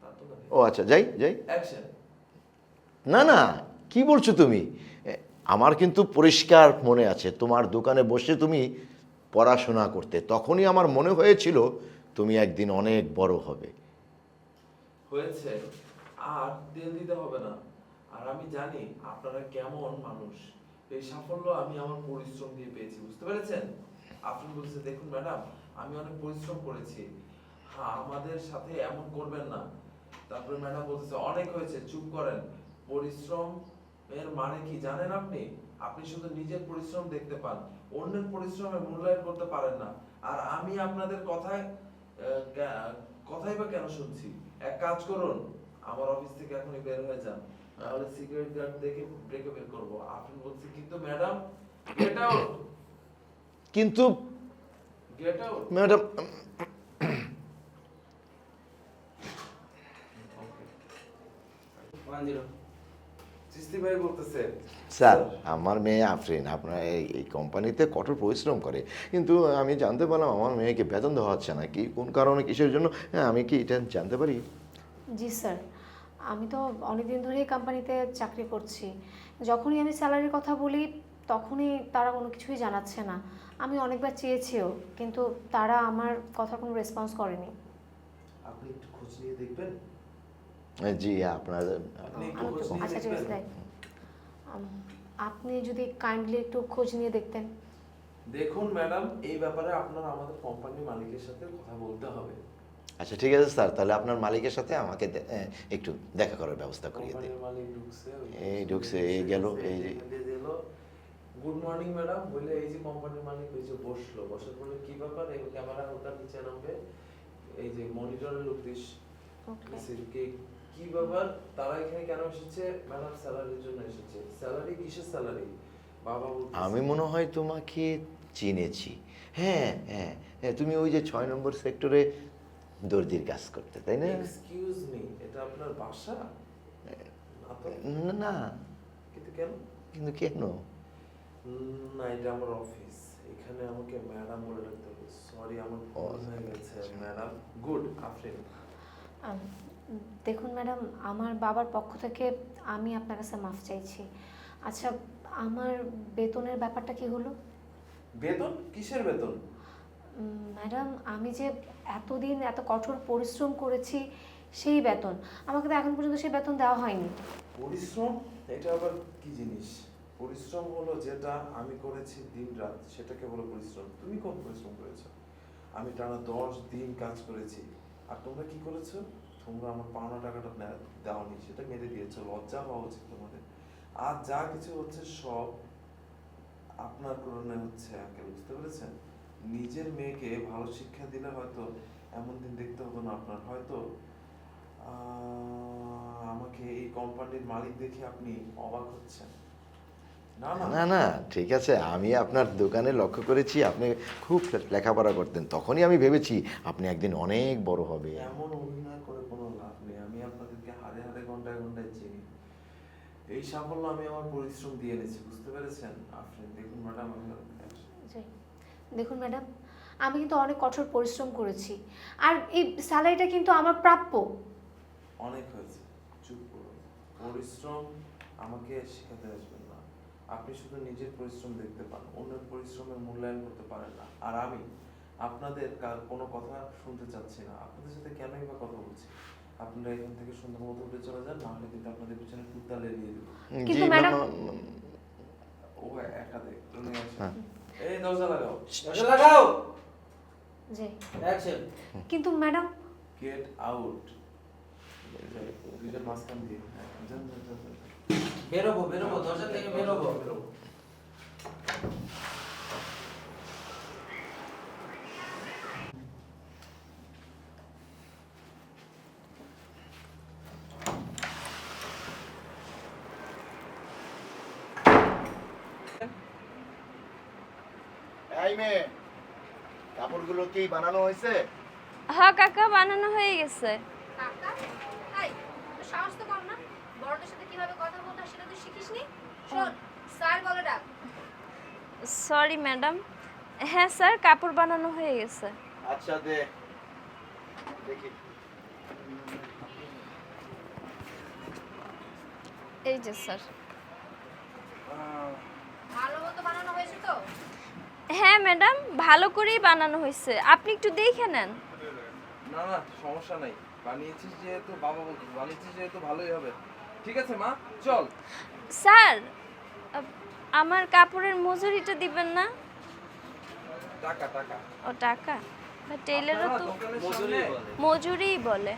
তার দোকানে। ও আচ্ছা, যাই যাই। অ্যাকশন। না না, কি বলছো তুমি? আমার কিন্তু পরিষ্কার মনে আছে তোমার দোকানে বসে তুমি পড়াশোনা করতে, তখনই আমার মনে হয়েছিল তুমি একদিন অনেক বড় হবে। হয়েছে, আর তেল দিতে হবে না। আর আমি জানি আপনারা কেমন মানুষ। এই সাফল্য আমি আমার পরিশ্রম দিয়ে পেয়েছি, বুঝতে পেরেছেন? আপনি বলছেন দেখুন ম্যাডাম আমি অনেক পরিশ্রম করেছি, হ্যাঁ আমাদের সাথে এমন করবেন না। তারপরে ম্যাডাম বলতেছে অনেক হয়েছে, চুপ করেন। পরিশ্রম এর মানে কি জানেন আপনি? আপনি শুধু নিজের পরিশ্রম দেখতে পান, অন্যের পরিশ্রমে মূল্যায়ন করতে পারেন না। আর আমি আপনাদের কথায় কথাই বা কেন শুনছি? এক কাজ করুন, আমার অফিস থেকে এখনই বের হয়ে যান, তাহলে সিকিউরিটি গার্ড দেখে ব্রেকে বের করব। আপনি বলছেন কিন্তু ম্যাডাম গেট আউট। কিন্তু গেট আউট ম্যাডাম, 10 চিস্তি ভাই বলতেছে স্যার আমার মেয়ে আফরিন আপনার এই কোম্পানিতে কঠোর পরিশ্রম করে, কিন্তু আমি জানতে পারলাম আমার মেয়েকে বেতন দেওয়া হচ্ছে না। কি কোন কারণে, কিসের জন্য? হ্যাঁ, আমি কি এটা জানতে পারি? জি স্যার, আমি তো অনেক দিন ধরেই কোম্পানিতে চাকরি করছি। যখনই আমি স্যালারির কথা বলি তখনই তারা কোনো কিছুই জানাচ্ছে না। আমি অনেকবার চেয়েছিও, কিন্তু তারা আমার কথা কোনো রেসপন্স করেনি। আপনি একটু খোঁজ নিয়ে দেখবেন। জি আপনার আপনি একটু আমি খোঁজ একটু, নিয়ে আচ্ছা ঠিক আছে দেখবেন। তাই। আপনি যদি কাইন্ডলি একটু খোঁজ নিয়ে দেখতেন। দেখুন ম্যাডাম এই ব্যাপারে আপনার আমাদের কোম্পানির মালিকের সাথে কথা বলতে হবে। আচ্ছা ঠিক আছে স্যার, তাহলে আপনার মালিকের সাথে আমাকে একটু দেখা করার ব্যবস্থা করিয়ে দিন। কোম্পানির মালিক ঢুকছে, এই ঢুকছে, এই গেল, এই যে। গুড মর্নিং ম্যাডাম বলে এই যে কোম্পানির মালিক এই যে বসলো, বসার পরে কি ব্যাপার, এই ক্যামেরা হালকা নিচে নামবে, এই যে মনিটরের উদ্দেশ্য কি ব্যাপার, তারা এখানে কেন এসেছে? ম্যাডাম স্যালারির জন্য এসেছে। স্যালারি কিসের স্যালারি? বাবা বলতেছে আমি মনে হয় তোমাকে চিনেছি। হ্যাঁ হ্যাঁ হ্যাঁ, তুমি ওই যে 6 নম্বর সেক্টরে দর্জির কাজ করতে, তাই না? এক্সকিউজ মি, এটা আপনার বাসা? না তো। না। কিন্তু কেন? কিন্তু কেন? না, এটা আমার অফিস, এখানে আমাকে ম্যাডাম বলে রাখতে হবে। সরি, আমার ভুল হয়ে গেছে ম্যাডাম। গুড আফরিন। দেখুন ম্যাডাম, আমার বাবার পক্ষ থেকে আমি আপনার কাছে মাফ চাইছি। আচ্ছা, আমার বেতনের ব্যাপারটা কি হলো? বেতন? কিসের বেতন? ম্যাডাম, আমি যে এতদিন এত কঠোর পরিশ্রম করেছি সেই বেতন, আমাকে তো এখন পর্যন্ত সেই বেতন দেওয়া হয়নি। পরিশ্রম? এটা আবার কি জিনিস? পরিশ্রম হলো যেটা আমি করেছি দিন রাত, সেটাকে বলে পরিশ্রম। তুমি কোন পরিশ্রম করেছো? আমি টানা 10 দিন কাজ করেছি। আর তোমরা কি করেছো? তোমরা আমার পাওনা টাকাটা দাওনি, সেটা মেরে দিয়েছো। লজ্জা হওয়া উচিত তোমাদের। আর যা কিছু হচ্ছে সব আপনার কারণে হচ্ছে, আঙ্কেল, বুঝতে পেরেছেন? নিজের মেয়েকে ভালো শিক্ষা দিলে হয়তো এমন দিন দেখতে হতো না আপনার। হয়তো আমাকে এই কোম্পানির মালিক দেখে আপনি অবাক হচ্ছেন। না না না না, ঠিক আছে, আমি আপনার দোকানে লক্ষ্য করেছি আপনি খুব লেখাপড়া করতেন, তখনই আমি ভেবেছি আপনি একদিন অনেক বড় হবে। এমন অভিনয় করে কোনো লাভ নেই। আমি আপনাদেরকে হাড়ে হাড়ে ঘন্টায় ঘন্টায় চিনি। এই সাফল্য আমি আমার পরিশ্রম দিয়ে এনেছি, বুঝতে পেরেছেন? আপনি দেখুন ম্যাডাম, দেখুন ম্যাডাম, আমি কিন্তু অনেক কঠোর পরিশ্রম করেছি, আর এই স্যালারিটা কিন্তু আমার প্রাপ্য। অনেক হয়েছে, চুপ করুন। পরিশ্রম আমাকে শেখাতে আসবেন না। আপনি শুধু নিজের পরিশ্রম দেখতে পান, অন্যের পরিশ্রমের মূল্যায়ন করতে পারেন না। আর আমি আপনাদের কোনো কথা শুনতে চাচ্ছি না। আপনাদের সাথে কেনই বা কথা বলছি? আপনারা এখান থেকে সুন্দর মতো উঠে চলে যান, নাহলে কিন্তু আপনাদের পিছনে কুত্তা লেলিয়ে দেবো। কিন্তু ম্যাডাম, ও একা দেখ, তুমি আসো। এই দরজা লাগাও। দরজা লাগাও। জি। অ্যাকশন। কিন্তু ম্যাডাম, গেট আউট। দুইজন মাঝখান দিয়ে। যান, যান, যান, যান। বেরোবো বেরোবো, দরজা থেকে বেরোবো। এই মেয়ে, কাপড়গুলো কি বানানো হয়েছে? হ্যাঁ কাকা, বানানো হয়ে গেছে। কাকা, হাই, তো সাহস তো কম না, বড়দের সাথে কিভাবে কথা বলতে হয় সেটা তুই শিখিসনি? শোন, স্যার বলে ডাক। Sorry madam. হ্যাঁ স্যার, কাপড় বানানো হয়ে গেছে। আচ্ছা দে দেখি। এই যে স্যার। ভালো মতো বানানো হয়েছে তো? হ্যাঁ ম্যাডাম, ভালো করেই বানানো হয়েছে, আপনি একটু দেখে নেন। না না, সমস্যা নাই। বানিয়েছিস যেহেতু, বাবা বলছিস বানিয়েছিস যেহেতু ভালোই হবে। ঠিক আছে মা, চল। স্যার, আমার কাপড়ের মজুরিটা দিবেন না? টাকা টাকা ও টাকা? টেইলারও তো দোকানের সামনে মজুরিই বলে।